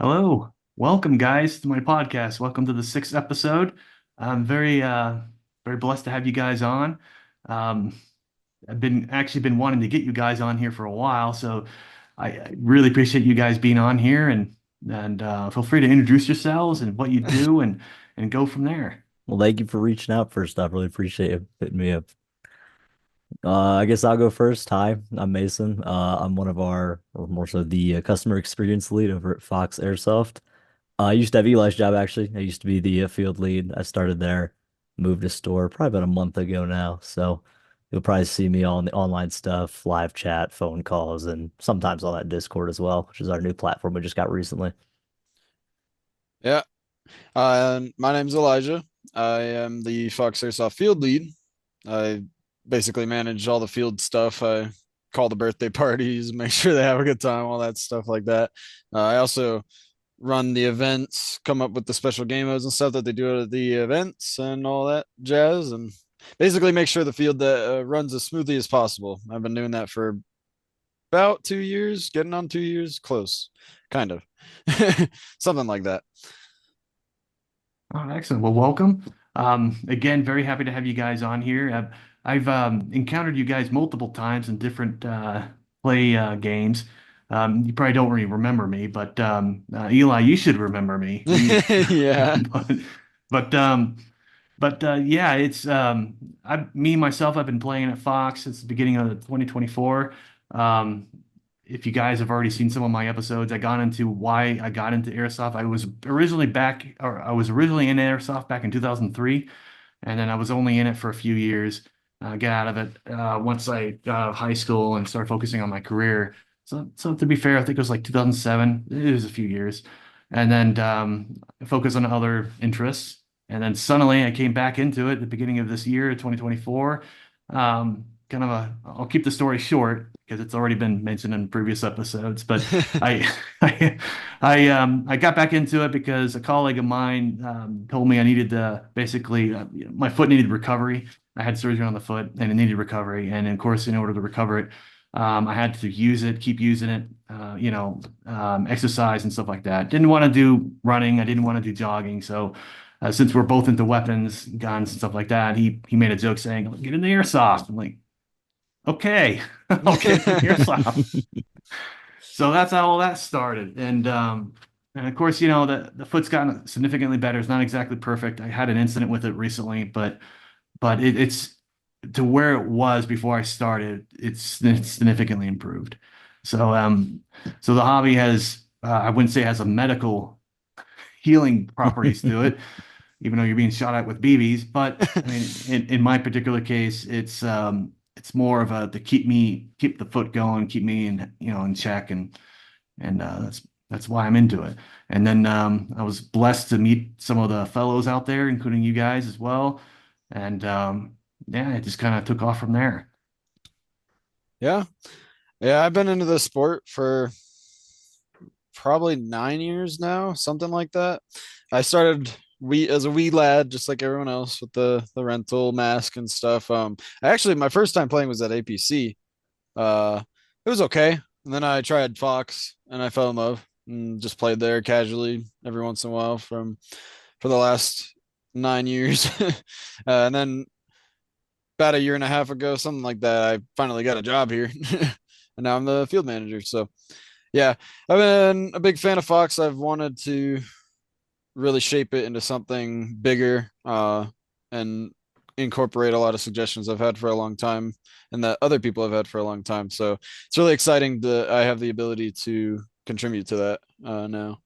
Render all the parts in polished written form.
Hello. Welcome, guys, to my podcast. Welcome to the sixth episode. I'm very blessed to have you guys on. Um, I've been wanting to get you guys on here for a while, so I really appreciate you guys being on here and feel free to introduce yourselves and what you do and go from there. Well, thank you for reaching out first off. Really appreciate you hitting me up. I guess I'll go first. Hi, I'm Mason. I'm one of or more so the customer experience lead over at Fox Airsoft. I used to have Eli's job actually. I used to be the field lead. I started there, moved to store probably about a month ago now. So you'll probably see me on the online stuff, live chat, phone calls, and sometimes on that Discord as well, which is our new platform we just got recently. Yeah. My name's Elijah. I am the Fox Airsoft field lead. I basically manage all the field stuff. I call the birthday parties, make sure they have a good time, all that stuff like that. I also run the events, come up with the special game modes and stuff that they do at the events and all that jazz, and basically make sure the field that runs as smoothly as possible. I've been doing that for about 2 years, getting on 2 years, close, kind of, something like that. Oh, excellent. Well, welcome. Again, very happy to have you guys on here. I've encountered you guys multiple times in different play games. You probably don't really remember me, but Eli, you should remember me. Yeah. But but um, but yeah, it's me myself. I've been playing at Fox since the beginning of 2024. Um, if you guys have already seen some of my episodes, I got into why I got into airsoft. I was originally in airsoft back in 2003, and then I was only in it for a few years. Get out of it once I got out of high school and started focusing on my career. So to be fair, I think it was like 2007. It was a few years, and then focus on other interests. And then suddenly I came back into it at the beginning of this year, 2024. I'll keep the story short because it's already been mentioned in previous episodes, but I, I, I got back into it because a colleague of mine told me I needed to basically, my foot needed recovery. I had surgery on the foot and it needed recovery. And of course, in order to recover it, I had to use it, keep using it, exercise and stuff like that. Didn't want to do running. I didn't want to do jogging. So since we're both into weapons, guns and stuff like that, he made a joke saying, "Get in the airsoft." I'm like, "Okay, I'll get in the airsoft." So that's how all that started. And of course, the foot's gotten significantly better. It's not exactly perfect. I had an incident with it recently, but it's to where it was before I started. It's significantly improved. So so the hobby has I wouldn't say has a medical healing properties to it, even though you're being shot at with BBs. But I mean, in my particular case, it's more of a to keep the foot going, keep me in check, and that's why I'm into it. And then I was blessed to meet some of the fellows out there, including you guys as well. And yeah, it just kind of took off from there. Yeah. Yeah, I've been into the sport for probably 9 years now, something like that. I started we as a wee lad, just like everyone else, with the rental mask and stuff. My first time playing was at APC. It was okay. And then I tried Fox and I fell in love and just played there casually every once in a while for the last 9 years. And then about a year and a half ago, something like that, I finally got a job here. And now I'm the field manager. So yeah, I've been a big fan of Fox. I've wanted to really shape it into something bigger, and incorporate a lot of suggestions I've had for a long time and that other people have had for a long time. So it's really exciting that I have the ability to contribute to that now.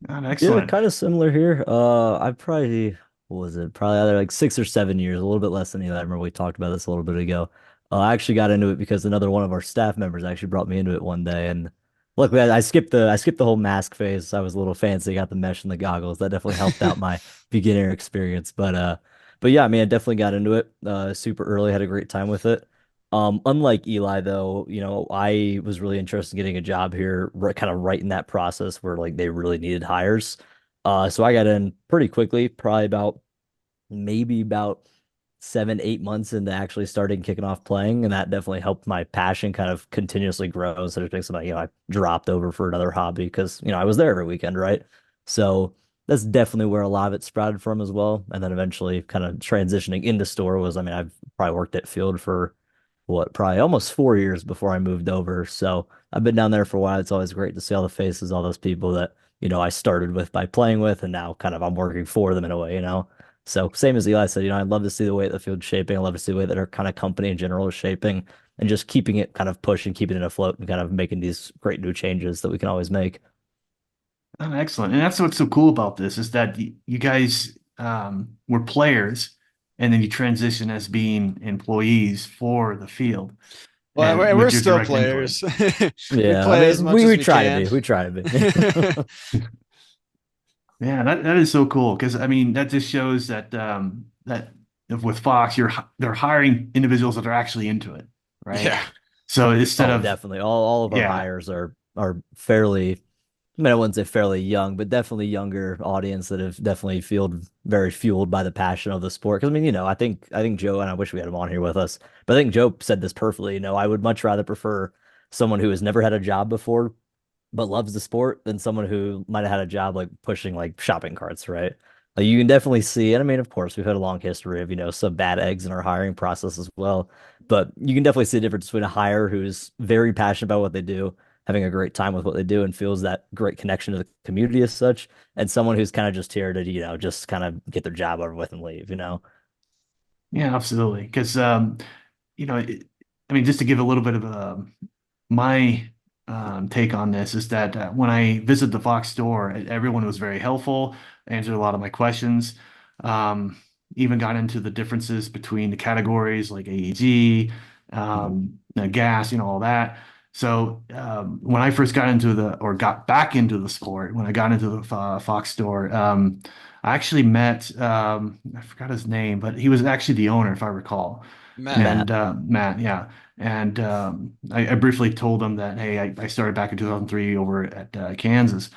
Yeah, Excellent. kind of similar here. I probably what was it? Probably either like 6 or 7 years, a little bit less than you. I remember we talked about this a little bit ago. I actually got into it because another one of our staff members actually brought me into it one day, and luckily I skipped the whole mask phase. I was a little fancy, got the mesh and the goggles. That definitely helped out my beginner experience. But yeah, I mean, I definitely got into it super early. Had a great time with it. Unlike Eli, though, I was really interested in getting a job here, kind of right in that process where like they really needed hires. So I got in pretty quickly, probably about maybe about 7, 8 months into actually starting kicking off playing, and that definitely helped my passion kind of continuously grow instead of being something, I dropped over for another hobby because, I was there every weekend, right? So that's definitely where a lot of it sprouted from as well. And then eventually kind of transitioning into store was, I've probably worked at Field for what, probably almost 4 years before I moved over. So I've been down there for a while. It's always great to see all the faces, all those people that, I started with by playing with, and now kind of I'm working for them in a way. So same as Eli said, I'd love to see the way the field's shaping. I love to see the way that our kind of company in general is shaping and just keeping it kind of pushing, keeping it afloat and kind of making these great new changes that we can always make. Oh, excellent. And that's what's so cool about this is that you guys were players and then you transition as being employees for the field Well, and we're with your still direct input. players. We Yeah, play as much we as we we try to can. be. We try to be. Yeah, that is so cool because I mean that just shows that that with Fox they're hiring individuals that are actually into it, right? Yeah. So instead Oh, of definitely. All of our yeah, hires are fairly, I wouldn't say fairly young, but definitely younger audience that have definitely feel very fueled by the passion of the sport. Because I think Joe, and I wish we had him on here with us, but I think Joe said this perfectly. I would much rather prefer someone who has never had a job before but loves the sport than someone who might have had a job like pushing like shopping carts, right? Like you can definitely see, and of course, we've had a long history of, some bad eggs in our hiring process as well. But you can definitely see the difference between a hire who's very passionate about what they do, having a great time with what they do, and feels that great connection to the community as such, and someone who's kind of just here to, just kind of get their job over with and leave. yeah, absolutely. Because you know, I mean, just to give a little bit of my take on this is that when I visit the Fox store, everyone was very helpful, answered a lot of my questions, um, even got into the differences between the categories like AEG, Mhm. gas, all that. So when I first got into or got back into the sport, when I got into the Fox store, I actually met, I forgot his name, but he was actually the owner, if I recall. Matt. Matt. And Matt, yeah. And I briefly told him that, hey, I started back in 2003 over at Kansas.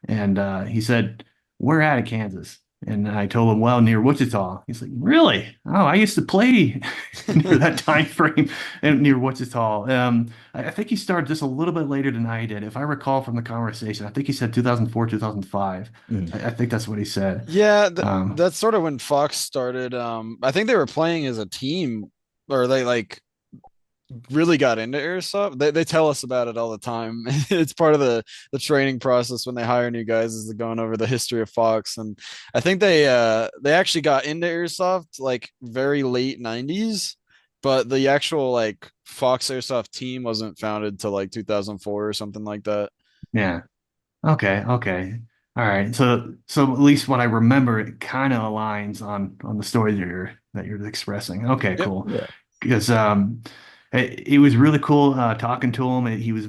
And he said, where at Kansas? And I told him, well, near Wichita. He's like, really? Oh, I used to play near that time frame and near Wichita. I think he started just a little bit later than I did. If I recall from the conversation, I think he said 2004, 2005. Mhm. I think that's what he said. Yeah, Um, that's sort of when Fox started. I think they were playing as a team, or they like really got into airsoft. They tell us about it all the time. It's part of the training process when they hire new guys is going over the history of Fox. And I think they actually got into airsoft like very late 90s, but the actual like Fox Airsoft team wasn't founded till like 2004 or something like that. yeah. Okay, okay. All right. So at least what I remember, it kind of aligns on the story that you're expressing. Okay, Yep. cool. Yeah. Because it was really cool talking to him. He was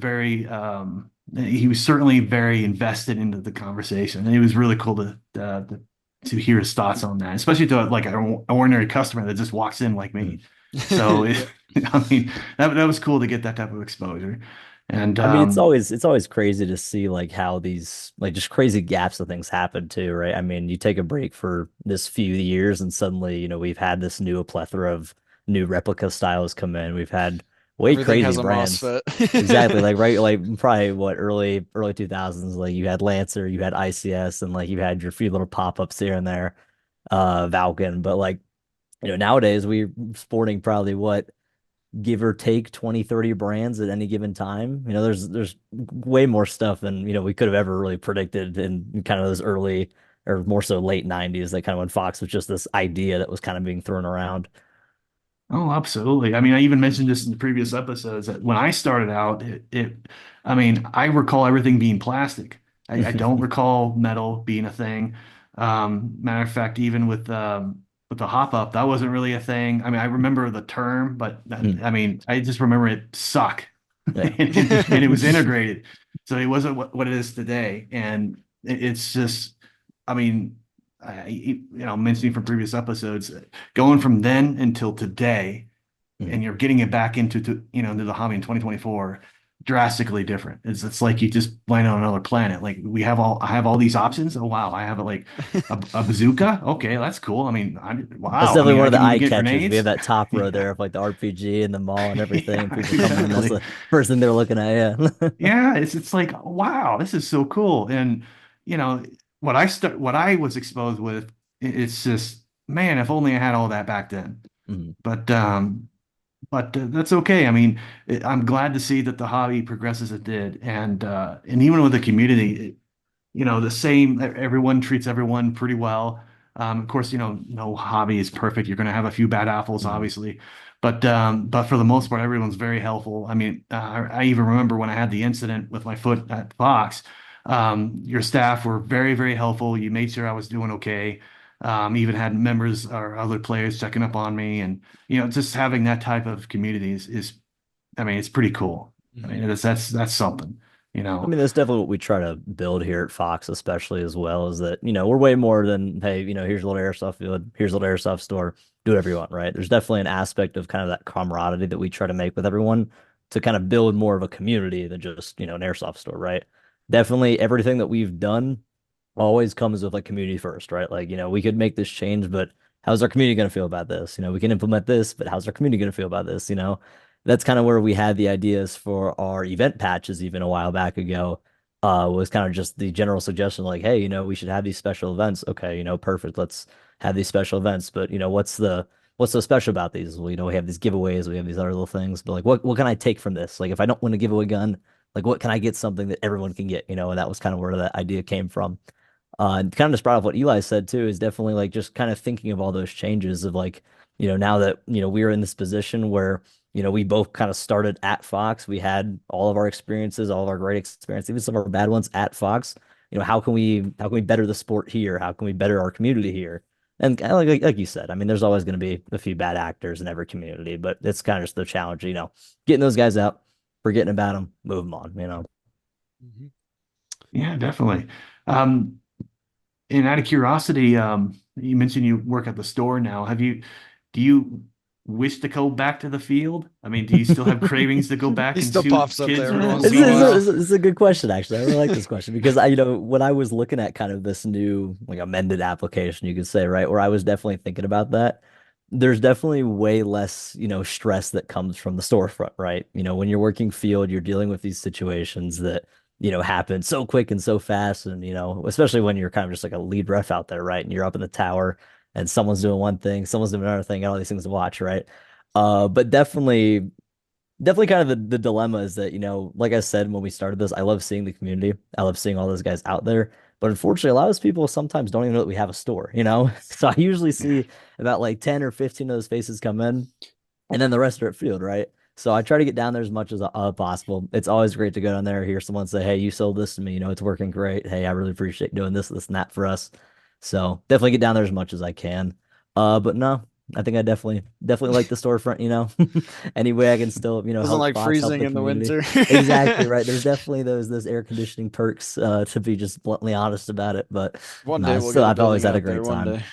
certainly very invested into the conversation. And it was really cool to hear his thoughts on that, especially to like an ordinary customer that just walks in like Mhm. me. So Yep. I mean that was cool to get that type of exposure. And It's always crazy to see like how these like just crazy gaps of things happen too, right? You take a break for this few years and suddenly, we've had this new plethora of new replica styles come in. We've had way Everything crazy has a brands. MOSFET. Exactly, like right, like probably what early 2000s, like you had Lancer, you had ICS, and like you had your few little pop-ups here and there, Valken, but like, nowadays we're sporting probably what give or take 20, 30 brands at any given time. There's way more stuff than, we could have ever really predicted in kind of those early or more so late 90s, like kind of when Fox was just this idea that was kind of being thrown around. Oh, absolutely. I mean, I even mentioned this in the previous episodes that when I started out, I mean, I recall everything being plastic. I don't recall metal being a thing. Matter of fact, even with the hop up, that wasn't really a thing. I mean, I remember the term, but Mm, I mean, I just remember it suck, yeah. and it was integrated, so it wasn't what it is today. And it's just, I mean, mentioning from previous episodes going from then until today, Mm, and you're getting it back into the hobby in 2024. drastically different. It's like you just land on another planet. Like I have all these options. Oh wow, I have like a bazooka. Okay, that's cool. I mean, That's wow. I definitely mean, one I of the can even eye get catchers. We have grenades. that top row Yeah, there of like the RPG and the mall and everything. yeah, People coming in. That's exactly. the first thing they're looking at. Yeah. Yeah, it's like wow, this is so cool. And you know what I was exposed with. It's just man, if only I had all that back then. Mhm. But that's okay. I mean, I'm glad to see that the hobby progresses it did, and even with the community, you know, the same, everyone treats everyone pretty well. Of course, you know, no hobby is perfect. You're going to have a few bad apples, Mhm. obviously, but for the most part, everyone's very helpful. I mean, I even remember when I had the incident with my foot at Fox, your staff were very, very helpful. You made sure I was doing okay. Even had members or other players checking up on me, and you know, just having that type of community is I mean, it's pretty cool. I Mhm. mean, that's something, you I know. mean, that's definitely what we try to build here at Fox, especially as well, is that, we're way more than, hey, here's a little airsoft field, here's a little airsoft store, do whatever you want, right? There's definitely an aspect of kind of that camaraderie that we try to make with everyone to kind of build more of a community than just, an airsoft store, right? Definitely everything that we've done always comes with like community first, right? Like, we could make this change, but how's our community going to feel about this? We can implement this, but how's our community going to feel about this? That's kind of where we had the ideas for our event patches even a while back ago. Was kind of just the general suggestion, like, hey, we should have these special events. Okay, perfect. Let's have these special events. But what's so special about these? Well, we have these giveaways, we have these other little things. But like, what can I take from this? Like, if I don't want to give away a gun, like, what can I get something that everyone can get? And that was kind of where that idea came from. And kind of just brought up what Eli said too, is definitely like just kind of thinking of all those changes of like, now that, we're in this position where, we both kind of started at Fox. We had all of our experiences, all of our great experiences, even some of our bad ones at Fox. How can we better the sport here? How can we better our community here? And kind of like you said, I mean, there's always going to be a few bad actors in every community, but it's kind of just the challenge, getting those guys out, forgetting about them, move them on. Mhm. Yeah, definitely. Um, and out of curiosity, you mentioned you work at the store now. Do you wish to go back to the field? I mean, do you still have cravings to go back He and still shoot pops up there kids every with once It's, in a it's, a, while. LPDs? it's a it's a good question, actually. I really like this question because when I was looking at kind of this new, like amended application, you could say, right, where I was definitely thinking about that. There's definitely way less, stress that comes from the storefront, right? When you're working field, you're dealing with these situations that, happen so quick and so fast. And, especially when you're kind of just like a lead ref out there, right? And you're up in the tower and someone's doing one thing, someone's doing another thing, and all these things to watch, right? But definitely kind of the dilemma is that, like I said when we started this, I love seeing the community. I love seeing all those guys out there. But unfortunately, a lot of those people sometimes don't even know that we have a store? So I usually see about like 10 or 15 of those faces come in, and then the rest are at field, right? So I try to get down there as much as possible. It's always great to go down there, hear someone say, hey, you sold this to me. It's working great. Hey, I really appreciate doing this, and that for us. So definitely get down there as much as I can. But no, I think I definitely like the storefront. Any way I can still, Doesn't help like Fox, help freezing the in the community. winter. Exactly right. There's definitely those air conditioning perks, to be just bluntly honest about it. But One no, day it's we'll still get a I've always building had a out there. great One time. day.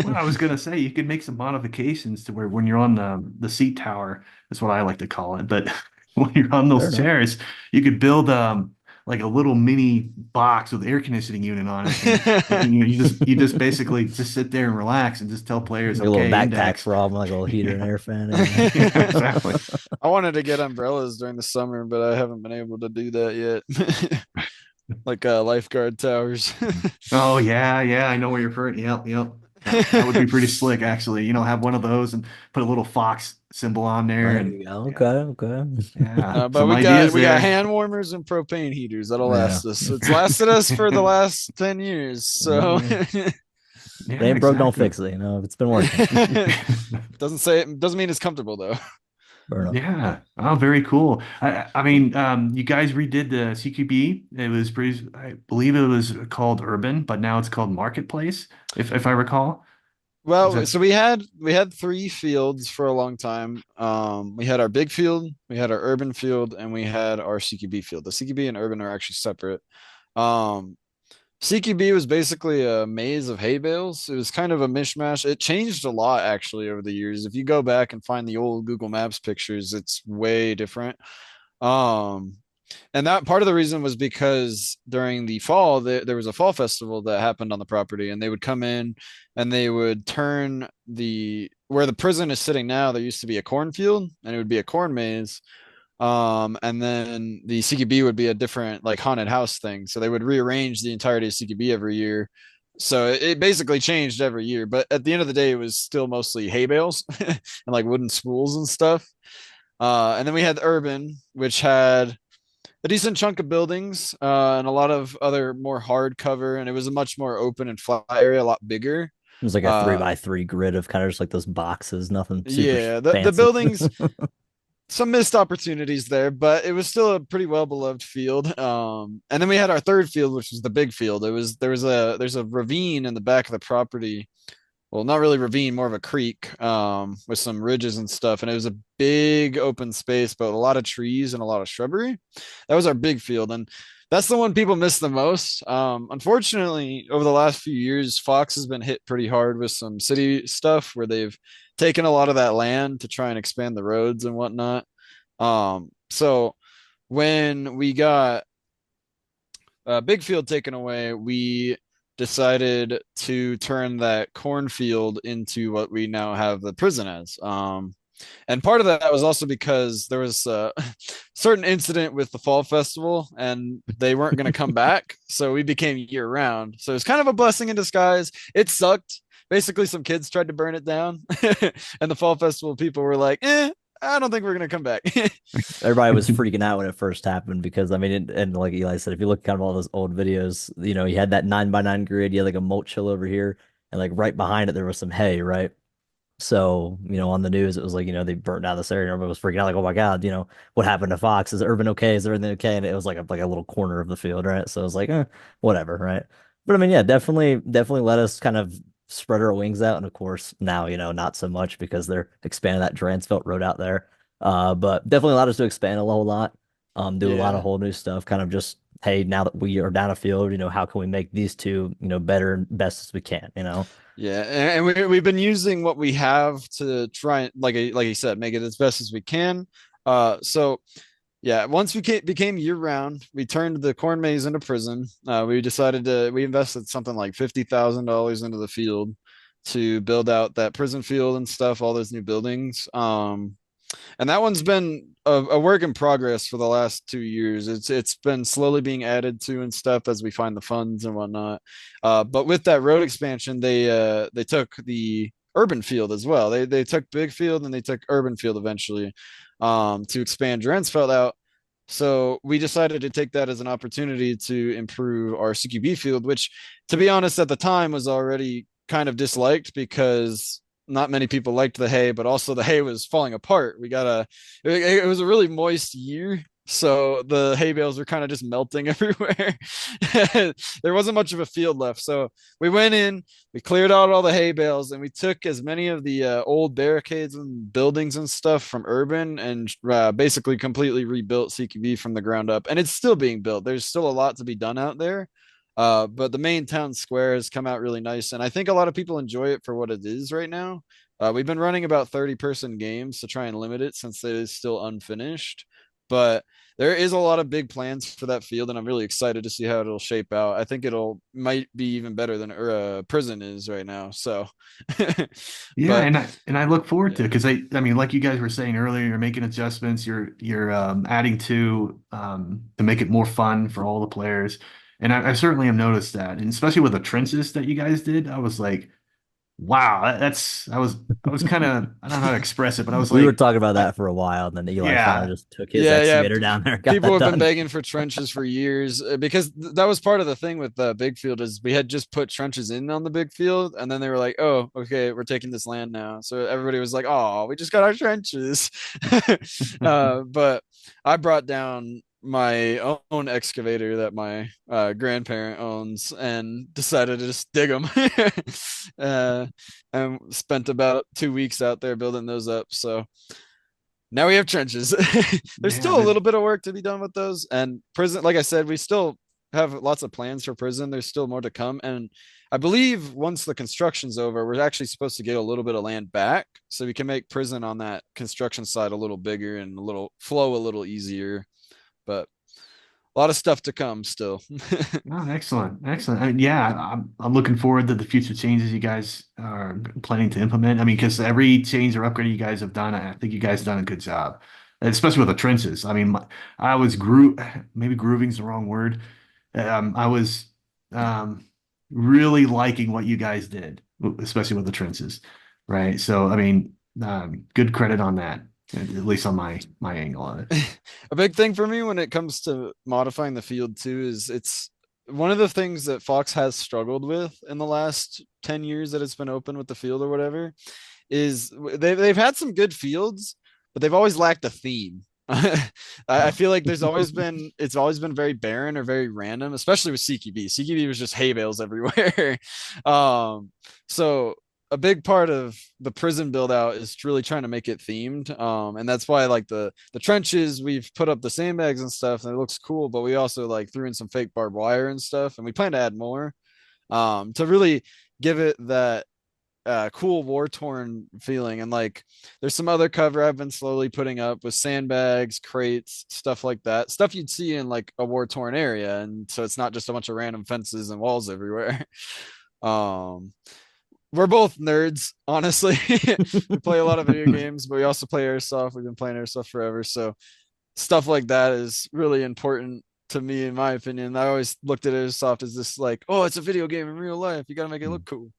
Well, I was gonna say you could make some modifications to where when you're on the seat tower, that's what I like to call it. But when you're on Fair those enough. chairs, you could build like a little mini box with air conditioning unit on it, and you just basically just sit there and relax and just tell players, Like a little okay, backpack index. for all, like a little heater and Yeah, air fan. yeah, Yeah. exactly. I wanted to get umbrellas during the summer, but I haven't been able to do that yet. Like lifeguard towers. Oh yeah, yeah, I know where you're referring. Yep, yep. That would be pretty slick, actually. You know, have one of those and put a little fox symbol on there, There and you go. Okay, yeah, okay. yeah, But some we got ideas we got there. hand warmers and propane heaters that'll Yeah. last us. It's lasted us for the last 10 years. So It Yeah, ain't broke, don't exactly. fix it. It's been working. doesn't mean it's comfortable though. Fair enough. Yeah. Oh, very cool. I mean, you guys redid the CQB. It was pretty, I believe it was called Urban, but now it's called Marketplace, if I recall. Is Well, that so we had three fields for a long time. We had our big field, we had our urban field, and we had our CQB field. The CQB and urban are actually separate. Um, CQB was basically a maze of hay bales. It was kind of a mishmash. It changed a lot actually over the years. If you go back and find the old Google Maps pictures, it's way different. Um, and that part of the reason was because during the fall, there was a fall festival that happened on the property, and they would come in and they would turn the where the prison is sitting now. There used to be a cornfield, and it would be a corn maze. And then the CQB would be a different like haunted house thing. So they would rearrange the entirety of CQB every year. So it basically changed every year, but at the end of the day, it was still mostly hay bales and like wooden schools and stuff. And then we had urban, which had a decent chunk of buildings and a lot of other more hard cover, and it was a much more open and flat area, a lot bigger. It was like a three Uh, by three grid of kind of just like those boxes, nothing super yeah, the fancy. buildings, some missed opportunities there, but it was still a pretty well beloved field. And then we had our third field, which was the big field. There's a ravine in the back of the property, well, not really ravine, more of a creek, with some ridges and stuff. And it was a big open space, but a lot of trees and a lot of shrubbery. That was our big field. And that's the one people miss the most. Unfortunately, over the last few years, Fox has been hit pretty hard with some city stuff where they've taken a lot of that land to try and expand the roads and whatnot. So when we got big field taken away, we decided to turn that cornfield into what we now have the prison as. And part of that was also because there was a certain incident with the fall festival and they weren't going to come back. So we became year round. So it was kind of a blessing in disguise. It sucked. Basically, some kids tried to burn it down, and the fall festival people were like, I don't think we're going to come back. Everybody was freaking out when it first happened because I mean, and like Eli said, if you look kind of all those old videos, you know, you had that 9 by 9 grid, you had like a mulch hill over here, and like right behind it there was some hay, right? So, you know, on the news, it was like, you know, they burnt down this area and everybody was freaking out, like, oh my God, you know, what happened to Fox? Is Urban okay? Is everything okay? And it was like a little corner of the field, right? So it was like, whatever, right? But I mean, yeah, definitely let us kind of spread our wings out. And of course, now, you know, not so much because they're expanding that Dransfeld Road out there. But definitely allowed us to expand a whole lot, do a lot of Yeah. whole new stuff, kind of just, hey, now that we are down a field, you know, how can we make these two, you know, better and best as we can, you know? Yeah, and we've been using what we have to try and like you said, make it as best as we can. So yeah, once became year round, we turned the corn maze into prison. We invested something like $50,000 into the field to build out that prison field and stuff, all those new buildings. And that one's been a work in progress for the last 2 years. It's been slowly being added to and stuff as we find the funds and whatnot. But with that road expansion, they took the urban field as well. They took big field and they took urban field eventually, to expand Dransfeld out. So we decided to take that as an opportunity to improve our CQB field, which, to be honest, at the time was already kind of disliked because not many people liked the hay, but also the hay was falling apart. It was a really moist year. So the hay bales were kind of just melting everywhere. There wasn't much of a field left. So we went in, we cleared out all the hay bales, and we took as many of the old barricades and buildings and stuff from urban and basically completely rebuilt CQB from the ground up. And it's still being built. There's still a lot to be done out there. But the main town square has come out really nice, and I think a lot of people enjoy it for what it is right now. We've been running about 30-person games to try and limit it since it is still unfinished. But there is a lot of big plans for that field, and I'm really excited to see how it'll shape out. I think it'll might be even better than prison is right now. So, Yeah, but and I look forward to it yeah, because I mean, like you guys were saying earlier, you're making adjustments, you're adding to make it more fun for all the players, and I certainly have noticed that, and especially with the trenches that you guys did, I was like, wow, that's I was kind of I don't know how to express it, but I was We were like, talking about I, that for a while, and then Eli finally yeah, just took his yeah, yeah. excavator down there and got People that have been done. begging for trenches for years because that was part of the thing with the big field is we had just put trenches in on the big field, and then they were like, "Oh, okay, we're taking this land now." So everybody was like, "Oh, we just got our trenches." But I brought down my own excavator that my grandparent owns and decided to just dig them. uh, and spent about 2 weeks out there building those up. So now we have trenches. There's yeah, still a little bit of work to be done with those. And prison, like I said, we still have lots of plans for prison. There's still more to come. And I believe once the construction's over, we're actually supposed to get a little bit of land back so we can make prison on that construction side a little bigger and a little flow a little easier. but a lot of stuff to come still. Oh, excellent, excellent. I mean, yeah, I'm looking forward to the future changes you guys are planning to implement. I mean, because every change or upgrade you guys have done, I think you guys have done a good job, and especially with the trenches. I mean, I was maybe grooving's the wrong word. I was um, really liking what you guys did, especially with the trenches, right? So, I mean, good credit on that, at least on my angle on it. A big thing for me when it comes to modifying the field too is it's one of the things that Fox has struggled with in the last 10 years that it's been open with the field or whatever is they've had some good fields, but they've always lacked a theme. I feel like it's always been very barren or very random, especially with CQB. CQB was just hay bales everywhere. um, so a big part of the prison build out is really trying to make it themed. And that's why like the trenches, we've put up the sandbags and stuff, and it looks cool, but we also like threw in some fake barbed wire and stuff, and we plan to add more to really give it that cool war torn feeling. And like there's some other cover I've been slowly putting up with sandbags, crates, stuff like that, stuff you'd see in like a war torn area, and so it's not just a bunch of random fences and walls everywhere. um we're both nerds, honestly. We play a lot of video games, but we also play airsoft. We've been playing airsoft forever, so stuff like that is really important to me, in my opinion. I always looked at airsoft as this like, oh, it's a video game in real life, you got to make it look cool.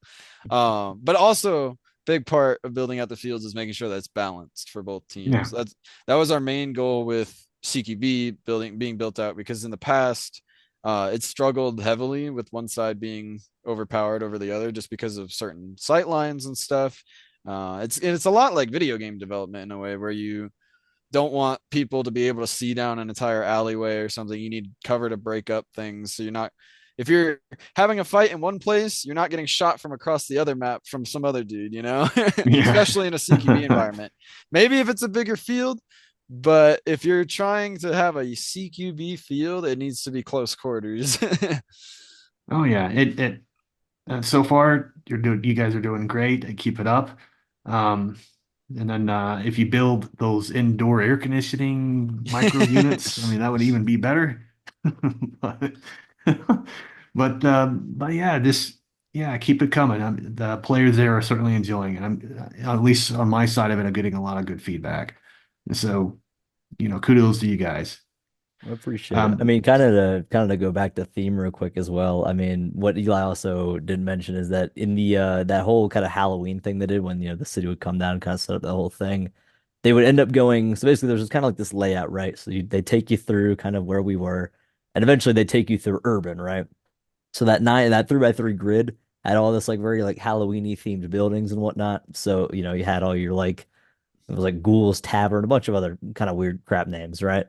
But also big part of building out the fields is making sure that it's balanced for both teams. Yeah. That was our main goal with CQB being built out, because in the past it struggled heavily with one side being overpowered over the other just because of certain sight lines and stuff. It's a lot like video game development in a way where you don't want people to be able to see down an entire alleyway or something. You need cover to break up things. So you're not, if you're having a fight in one place, you're not getting shot from across the other map from some other dude, you know, Yeah. especially in a CQB environment. Maybe if it's a bigger field, but if you're trying to have a CQB field, it needs to be close quarters. Oh yeah. So far you guys are doing great. Keep it up. Um, and then if you build those indoor air conditioning micro units, I mean that would even be better. But but yeah, yeah, keep it coming. The players there are certainly enjoying it. I'm at least on my side of it, I'm getting a lot of good feedback. And so, kudos to you guys. I appreciate it. I Um, mean, kind of to go back to theme real quick as well. I mean, what Eli also didn't mention is that in the that whole kind of Halloween thing they did when the city would come down and kind of set up the whole thing, they would end up going. So basically, there's just kind of like this layout, right? So they take you through kind of where we were, and eventually they take you through urban, right? So that 3x3 grid had all this like very like Halloweeny themed buildings and whatnot. So you had all your like it was like Ghoul's Tavern, a bunch of other kind of weird crap names, right?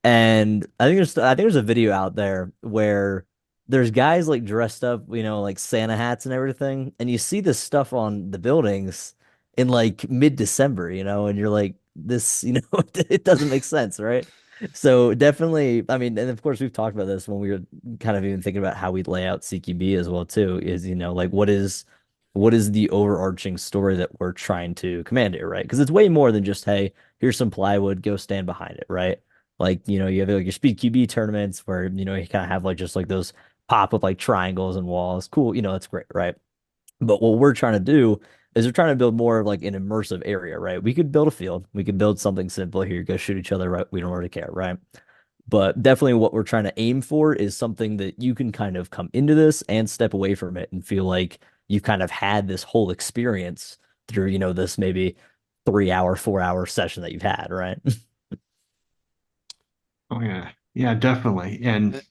And I think there's a video out there where there's guys like dressed up, like Santa hats and everything, and you see this stuff on the buildings in like mid-December, and you're like, this, it doesn't make sense, right? So definitely, I mean, and of course we've talked about this when we were kind of even thinking about how we lay out CQB as well too, is like what is the overarching story that we're trying to command here, right? Because it's way more than just, hey, here's some plywood, go stand behind it, right? Like, you have like your speed QB tournaments where, you kind of have like just like those pop up like triangles and walls. Cool, that's great, right? But what we're trying to do is we're trying to build more of like an immersive area, right? We could build a field, we could build something simple here, go shoot each other, right? We don't really care, right? But definitely what we're trying to aim for is something that you can kind of come into this and step away from it and feel like you've kind of had this whole experience through, this maybe 3 hour, 4 hour session that you've had, right? oh yeah, yeah, definitely. And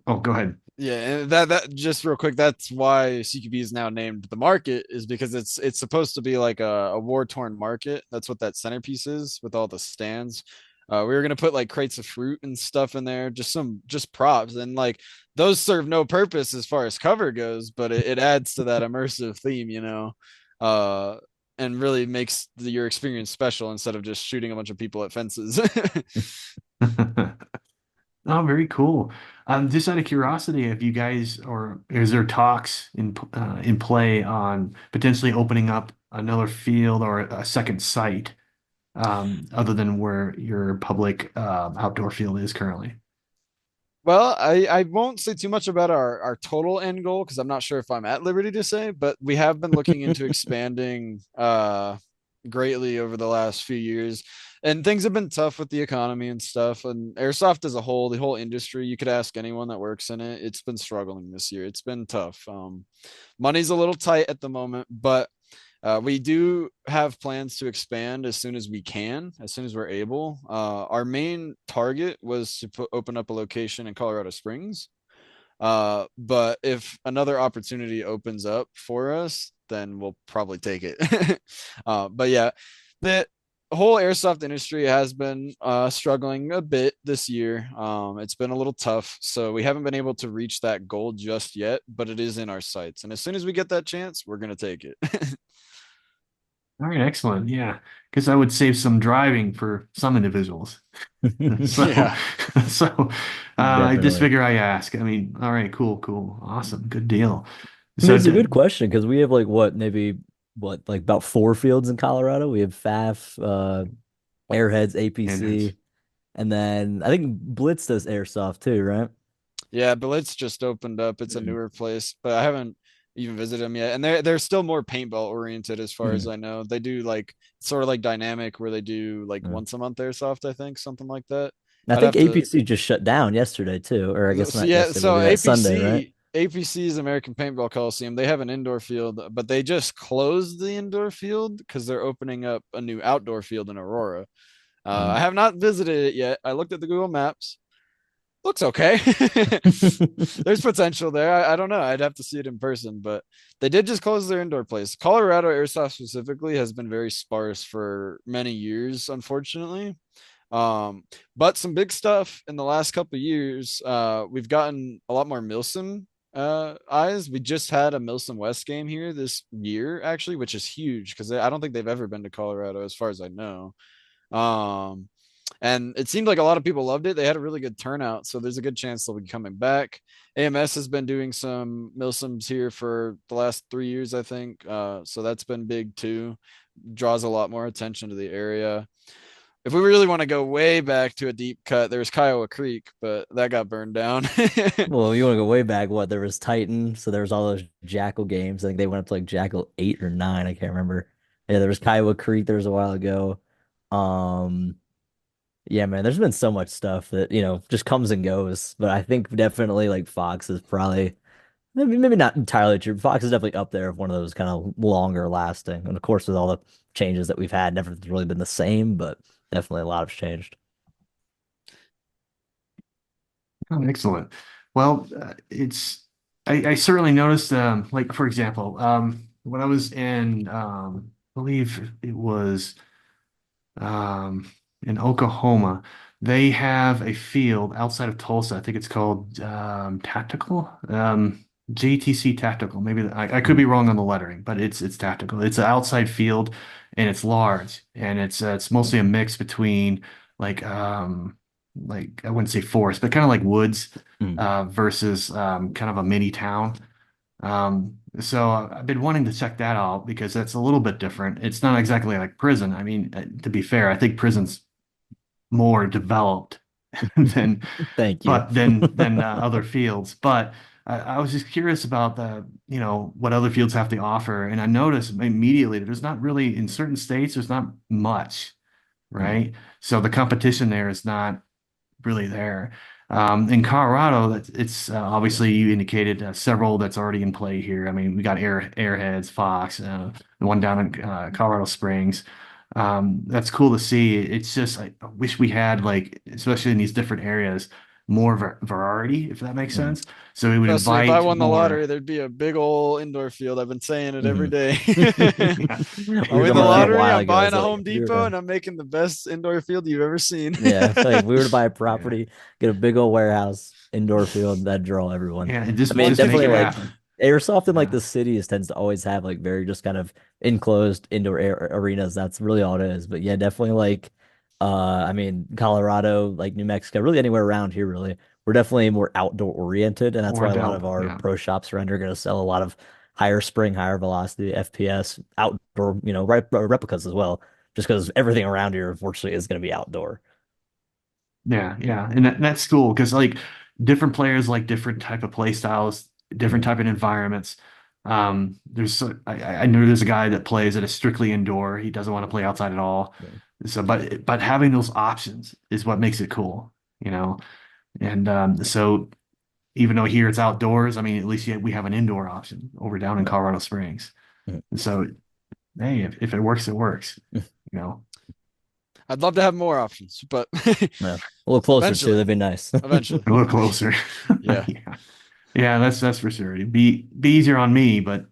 oh, go ahead. Yeah, and that just real quick, that's why CQB is now named the market, is because it's supposed to be like a war torn market. That's what that centerpiece is with all the stands. We were gonna put like crates of fruit and stuff in there, just props, and like those serve no purpose as far as cover goes, but it adds to that immersive theme, uh, and really makes your experience special instead of just shooting a bunch of people at fences. Oh, very cool. Just out of curiosity, if you guys or is there talks in play on potentially opening up another field or a second site other than where your public outdoor field is currently? Well, I won't say too much about our total end goal because I'm not sure if I'm at liberty to say, but we have been looking into expanding greatly over the last few years. And things have been tough with the economy and stuff. And airsoft as a whole, the whole industry, you could ask anyone that works in it, it's been struggling this year. It's been tough. Money's a little tight at the moment, but we do have plans to expand as soon as we can, as soon as we're able. Our main target was to open up a location in Colorado Springs. But if another opportunity opens up for us, then we'll probably take it. But yeah, the whole airsoft industry has been struggling a bit this year. It's been a little tough, so we haven't been able to reach that goal just yet, but it is in our sights. And as soon as we get that chance, we're going to take it. All right, excellent. Yeah, because I would save some driving for some individuals. So, Yeah. so I just Definitely. figure I ask. I mean, all right, cool, cool, awesome, good deal. I mean, So, it's a good question because we have like what, maybe what, like about four fields in Colorado. We have FAF, Airheads, handheads, APC, and then I think Blitz does airsoft too, right? Yeah, but it's just opened up. It's a Mm. newer place, but I haven't even visited them yet. And they're still more paintball oriented as far as Mm. I know. They do like sort of like dynamic where they do like Mm. once a month airsoft, I think, something like that. I I'd think have to APC just shut down yesterday too, or I guess so not yeah, yesterday, so maybe that Sunday, right? APC is American Paintball Coliseum. They have an indoor field, but they just closed the indoor field because they're opening up a new outdoor field in Aurora. I Mm. have not visited it yet. I looked at the Google Maps. Looks okay. There's potential there. I don't know. I'd have to see it in person, but they did just close their indoor place. Colorado Airsoft specifically has been very sparse for many years, unfortunately. Um, but some big stuff in the last couple of years. We've gotten a lot more Milsim eyes. We just had a Milsim West game here this year, actually, which is huge because I don't think they've ever been to Colorado, as far as I know. Um, and it seemed like a lot of people loved it. They had a really good turnout, so there's a good chance they'll be coming back. AMS has been doing some Milsims here for the last 3 years, I think. So that's been big too. Draws a lot more attention to the area. If we really want to go way back to a deep cut, there's Kiowa Creek, but that got burned down. Well, you want to go way back, what? There was Titan, so there was all those Jackal games. I think they went up to like Jackal 8 or 9, I can't remember. Yeah, there was Kiowa Creek there was a while ago. Um, yeah, man, there's been so much stuff that, just comes and goes. But I think definitely like Fox is probably maybe not entirely true. Fox is definitely up there of one of those kind of longer lasting. And of course, with all the changes that we've had, never's really been the same, but definitely a lot has changed. oh, excellent. Well, I certainly noticed, like for example, when I was in, I believe it was um, in Oklahoma, they have a field outside of Tulsa. I think it's called Tactical, JTC Tactical. Maybe I could Mm, be wrong on the lettering, but it's Tactical. It's an outside field, and it's large, and it's mostly a mix between like like I wouldn't say forest, but kind of like woods mm, versus kind of a mini town. So I've been wanting to check that out because that's a little bit different. It's not exactly like prison. I mean, to be fair, I think prison's more developed than, Thank you. but than other fields. But I was just curious about what other fields have to offer, and I noticed immediately that there's not really in certain states there's not much, Mm, right? So the competition there is not really there. In Colorado, it's obviously you indicated several that's already in play here. I mean, we got Airheads, Fox, the one down in Colorado Springs. That's cool to see. It's just I wish we had like, especially in these different areas, more variety, if that makes mm. sense. So we would Trust me, if I invite won the more. lottery, there'd be a big old indoor field. I've been saying it every Mhm. day. Yeah, I We were win talking the about that a lottery, while I'm ago. buying It's a like Home if we Depot, were and I'm making the best indoor field you've ever seen. yeah, I feel like if we were to buy a yeah, property, get a big old warehouse, indoor field, that'd draw everyone. yeah. And I just mean, just make definitely it like happen. airsoft in like Yeah, the cities tends to always have like very just kind of enclosed indoor air arenas. That's really all it is. But yeah, definitely like I mean, Colorado, like New Mexico, really anywhere around here, really. We're definitely more outdoor oriented, and that's more why a lot of available. our Yeah. pro shops around here are going to sell a lot of higher spring, higher velocity FPS outdoor, replicas as well, just because everything around here, unfortunately, is going to be outdoor. Yeah, yeah, and that's cool because like different players like different type of play styles, different Mhm. type of environments. I know there's a guy that plays that is strictly indoor. He doesn't want to play outside at all. Yeah. So, but having those options is what makes it cool, you know. And so even though here it's outdoors, I mean, at least we have an indoor option over down in Yeah. Colorado Springs. Mhm. And so, hey, if it works, it works, you know. I'd love to have more options, but Yeah. A little closer too, eventually, that'd be nice. eventually. A little closer. Yeah. Yeah. Yeah, that's for sure. It'd be easier on me, but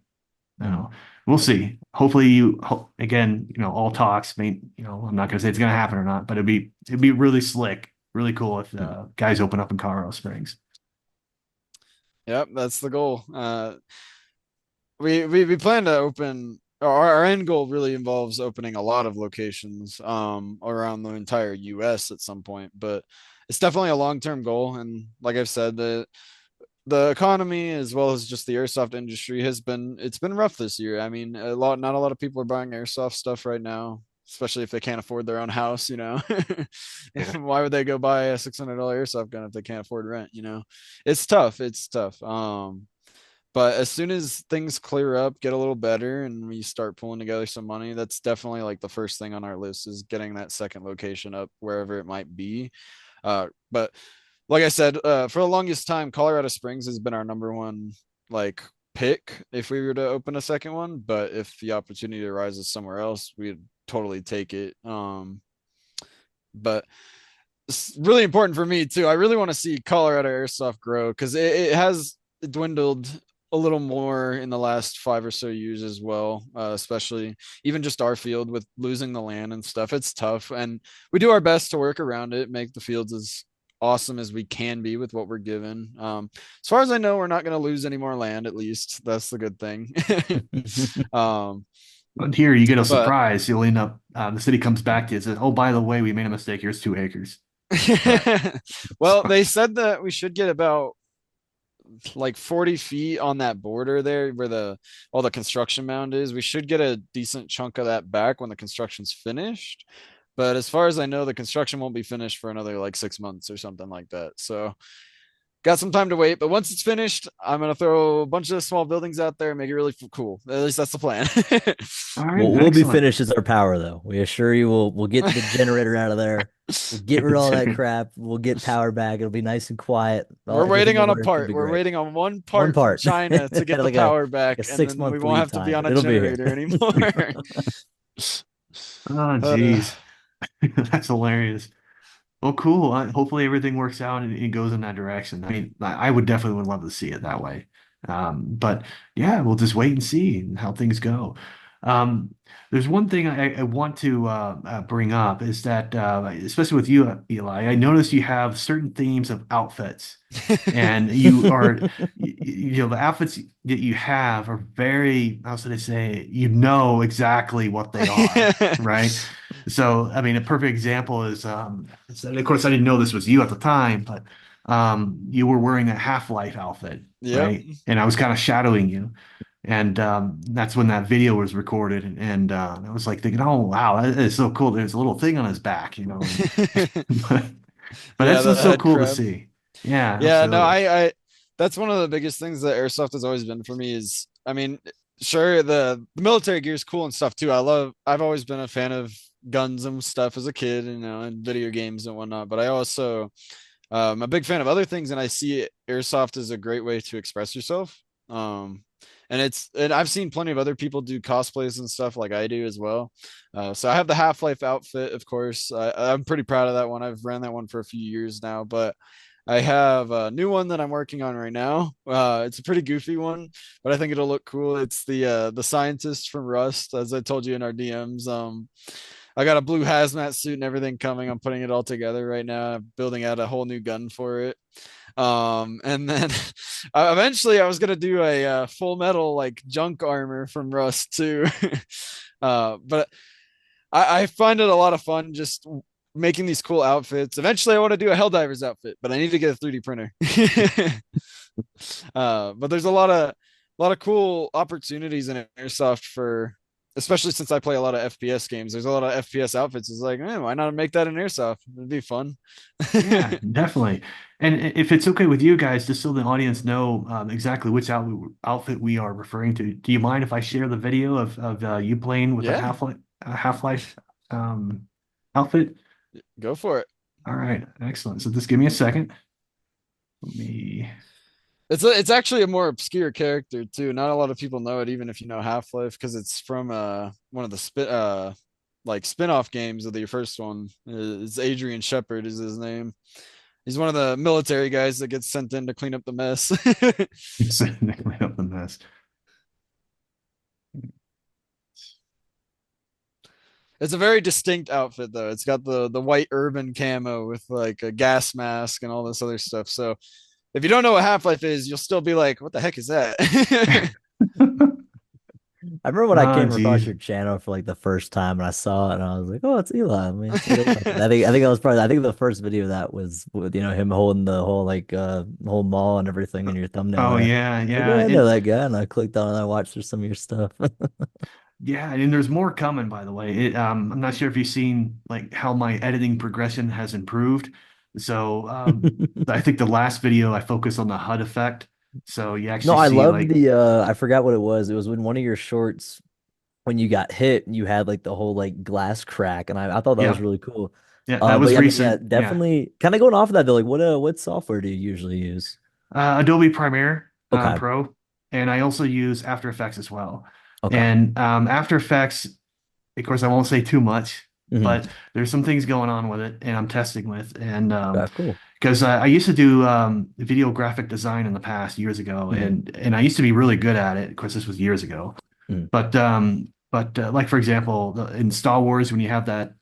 Mhm. no, we'll see. Hopefully again, all talks may, I'm not gonna say it's gonna happen or not, but it'd be really slick, really cool if Mhm. guys open up in Colorado Springs. Yep, that's the goal. We plan to open. Our end goal really involves opening a lot of locations around the entire U.S. at some point, but it's definitely a long-term goal. And like I've said, the economy as well as just the airsoft industry it's been rough this year. I mean, not a lot of people are buying airsoft stuff right now, especially if they can't afford their own house, you know. Yeah. Why would they go buy a $600 airsoft gun if they can't afford rent, you know? It's tough. It's tough. But as soon as things clear up, get a little better, and we start pulling together some money, that's definitely like the first thing on our list is getting that second location up wherever it might be. But like I said, for the longest time, Colorado Springs has been our number one like pick if we were to open a second one. But if the opportunity arises somewhere else, we'd totally take it. But it's really important for me too. I really want to see Colorado Airsoft grow because it has dwindled a little more in the last 5 or so years as well, especially even just our field with losing the land and stuff. It's tough, and we do our best to work around it, make the fields as awesome as we can be with what we're given. As far as I know, we're not going to lose any more land. At least that's the good thing. um, But here you get a but surprise. You'll end up the city comes back to you and says, "Oh, by the way, we made a mistake. Here's 2 acres." Right. well, they said that we should get about like 40 feet on that border there where the all the construction mound is. We should get a decent chunk of that back when the construction's finished. But as far as I know, the construction won't be finished for another like 6 months or something like that. So got some time to wait. But once it's finished, I'm gonna throw a bunch of small buildings out there and make it really cool. At least that's the plan. All right. We'll be Excellent. finished as our power though. We assure you we'll get the generator out of there. We'll get rid of all that crap. We'll get power back. It'll be nice and quiet. We're Everything waiting will on a work. It'll part. be We're great. waiting on one One part from part. China to get the Like a power like a back, and six then we month won't lead have to be time, on but a it'll be here. generator anymore. Oh, uh, geez. That's hilarious. Well, cool. Hopefully everything works out and it goes in that direction. I mean, I would love to see it that way. But yeah, we'll just wait and see how things go. Um, there's one thing I want to bring up is that, especially with you, Eli, I noticed you have certain themes of outfits, and the outfits that you have are very, how should I say, exactly what they are, right? So, I mean, a perfect example is, of course, I didn't know this was you at the time, but you were wearing that Half-Life outfit, yep. right? And I was kind of shadowing you. And that's when that video was recorded. And I was like thinking, oh, wow, that is so cool. There's a little thing on his back, and but, but Yeah, that's the just so head cool to crab. see. Yeah, Yeah, no, absolutely. I that's one of the biggest things that airsoft has always been for me is I mean, sure the military gear is cool and stuff too. I've always been a fan of guns and stuff as a kid, and video games and whatnot. But I also I'm a big fan of other things, and I see airsoft as a great way to express yourself. Um, and I've seen plenty of other people do cosplays and stuff like I do as well. So I have the Half Life outfit, of course. I'm pretty proud of that one. I've ran that one for a few years now, but I have a new one that I'm working on right now. It's a pretty goofy one, but I think it'll look cool. It's the scientist from Rust, as I told you in our DMs. I got a blue hazmat suit and everything coming. I'm putting it all together right now. I'm building out a whole new gun for it. And then eventually I was gonna do a full metal like junk armor from Rust too. But I find it a lot of fun just making these cool outfits. Eventually I want to do a Helldivers outfit, but I need to get a 3D printer. But there's a lot of cool opportunities in airsoft for especially since I play a lot of FPS games. There's a lot of FPS outfits. It's like, why not make that in airsoft? It'd be fun. Yeah, definitely. And if it's okay with you guys, just so the audience know exactly which outfit we are referring to, do you mind if I share the video of you playing with a Yeah, Half-Life outfit? go for it. All right, excellent. So just give me a second. Let me. It's actually a more obscure character too. Not a lot of people know it, even if you know Half-Life, because it's from one of the like spin-off games of the first one. It's Adrian Shepard is his name. He's one of the military guys that gets sent in to clean up the mess. Clean up the mess. It's a very distinct outfit though. It's got the white urban camo with like a gas mask and all this other stuff. So if you don't know what Half-Life is, you'll still be like, what the heck is that? I remember when I Oh, came across geez. your channel for like the first time and I saw it and I was like, oh, it's Eli. Let me take a look. I think that was probably I think the first video of that was with him holding the whole whole mall and everything in your thumbnail Oh there. yeah, Like, yeah. oh, I know that guy, and I clicked on it and I watched through some of your stuff. Yeah, and there's more coming, by the way. I'm not sure if you've seen like how my editing progression has improved. So I think the last video I focused on the HUD effect. So you No, actually I see loved like, the I forgot what it was. It was when one of your shorts when you got hit and you had like the whole like glass crack and I thought that was yeah, really cool. yeah, that But was yeah, I mean, yeah, recent. Yeah, definitely kind of going off of that though, like what software do you usually use? Adobe Premiere Okay. Pro, and I also use After Effects as well. Okay. And After Effects, of course, I won't say too much, Hmm. but there's some things going on with it, and I'm testing with, and Okay, cool. because I used to do video graphic design in the past years ago, Hmm. and I used to be really good at it. Of course, this was years ago, Hmm. but like for example, in Star Wars, when you have that,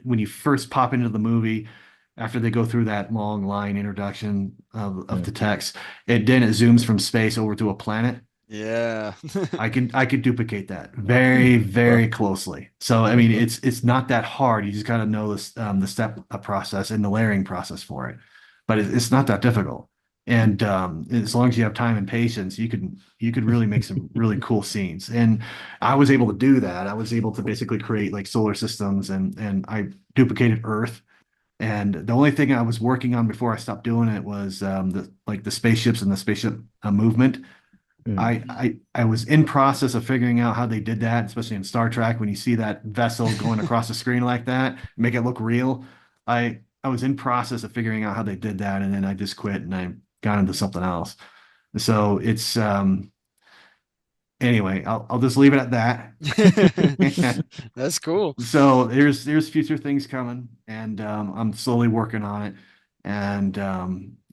when you first pop into the movie, after they go through that long line introduction of Hmm. the text, it zooms from space over to a planet. Yeah. I could duplicate that very, Well, very closely. So I mean, it's not that hard. You just got to know this the step process and the layering process for it, but it's not that difficult. And as long as you have time and patience, you could really make some really cool scenes. And I was able to do that. I was able to basically create like solar systems, and I duplicated Earth. And the only thing I was working on before I stopped doing it was the spaceships and the spaceship movement. hmm. I was in process of figuring out how they did that, especially in Star Trek when you see that vessel going across the screen like that, make it look real. I was in process of figuring out how they did that, and then I just quit and I got into something else. So it's anyway, I'll just leave it at that. That's cool. So there's future things coming, and I'm slowly working on it, and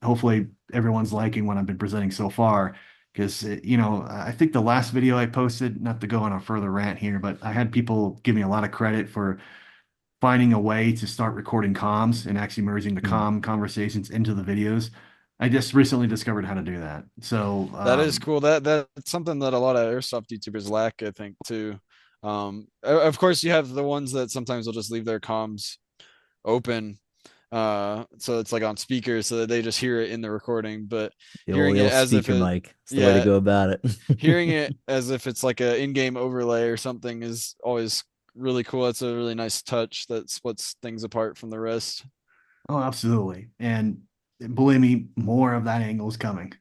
hopefully everyone's liking what I've been presenting so far. Because I think the last video I posted, not to go on a further rant here, but I had people give me a lot of credit for finding a way to start recording comms and actually merging the Hmm. comm conversations into the videos. I just recently discovered how to do that. So That is cool. That's something that a lot of airsoft YouTubers lack, I think, too. Of course, you have the ones that sometimes will just leave their comms open, so it's like on speaker, so that they just hear it in the recording. But The hearing it old as if speaker it, mic. It's the way to yeah, go about it. hearing it as if it's like a in-game overlay or something is always really cool. That's a really nice touch that splits things apart from the rest. oh, absolutely. And believe me, more of that angle is coming.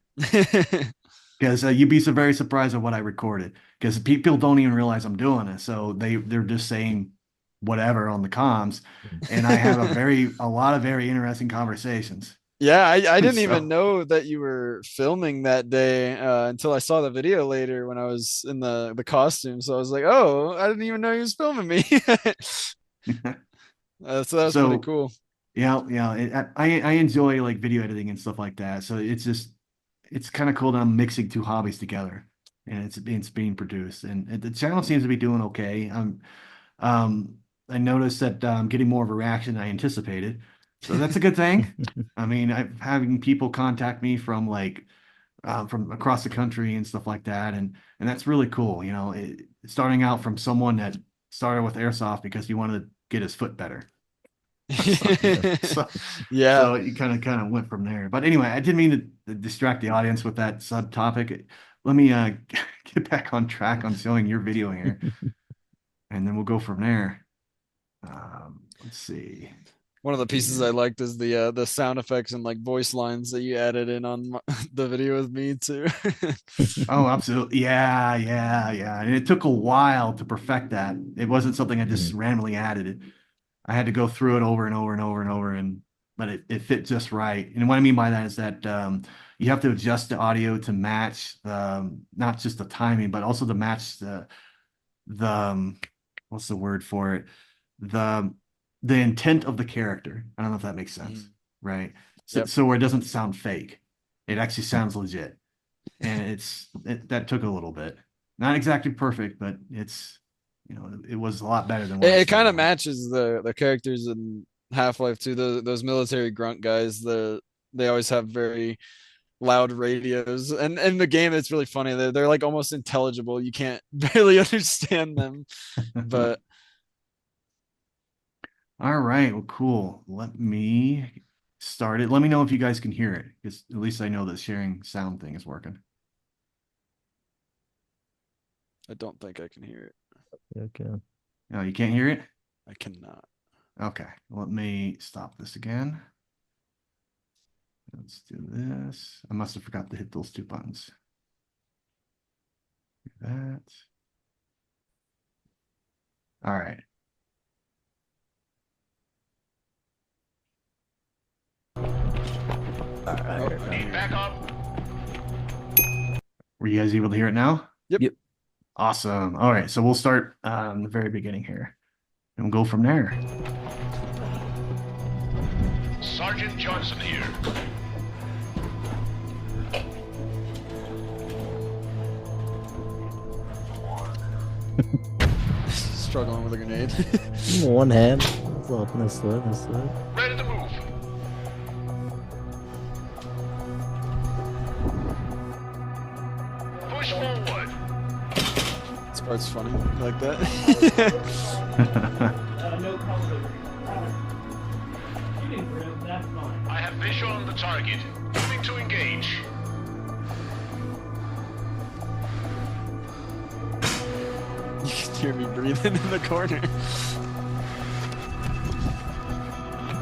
Because you'd be so very surprised at what I recorded. Because people don't even realize I'm doing it, so they're just saying whatever on the comms, and I have a lot of very interesting conversations. Yeah, I didn't even So know that you were filming that day until I saw the video later when I was in the costume. So I was like, oh, I didn't even know he was filming me. So that was pretty so cool. yeah, yeah. I enjoy like video editing and stuff like that. So it's kind of cool that I'm mixing two hobbies together, and it's being produced, and the channel seems to be doing okay. Um, I noticed that I'm getting more of a reaction than I anticipated. So that's a good thing. I mean, I'm having people contact me from across the country and stuff like that, and that's really cool. Starting out from someone that started with airsoft because he wanted to get his foot better. So, so, Yeah. so you kind of went from there. But anyway, I didn't mean to distract the audience with that subtopic. Let me get back on track on showing your video here. and then we'll go from there. Let's see. One of the pieces I liked is the sound effects and like voice lines that you added in on the video with me too. Oh, absolutely. Yeah, yeah, yeah. And it took a while to perfect that. It wasn't something I just Mhm. randomly added it. I had to go through it over and over and over and over, and but it fit just right. And what I mean by that is that you have to adjust the audio to match not just the timing, but also to match the what's the word for it? The the intent of the character. I don't know if that makes sense, Mhm. right? Yep. So where it doesn't sound fake. It actually sounds legit. And that took a little bit. Not exactly perfect, but it was a lot better than what I It kind started of with. matches the characters in Half-Life 2. Those military grunt guys. They always have very loud radios, and in the game it's really funny. They're like almost intelligible. You can't barely understand them, but All right, well, cool. Let me start it. Let me know if you guys can hear it, because at least I know that sharing sound thing is working. I don't think I can hear it. Okay. No, you can't hear it? I cannot. Okay, let me stop this again. Let's do this. I must have forgot to hit those two buttons. Do that. All right. All right. Oh, Need backup. Were you guys able to hear it now? Yep. Yep. Awesome. All right, so we'll start the very beginning here, and we'll go from there. Sergeant Johnson here. Struggling with a grenade. One hand. It's all this way, this way. Ready to move. Push forward. This part's funny. You like that? No color. You didn't grim, that's fine. I have visual on the target. Moving to engage. You can hear me breathing in the corner.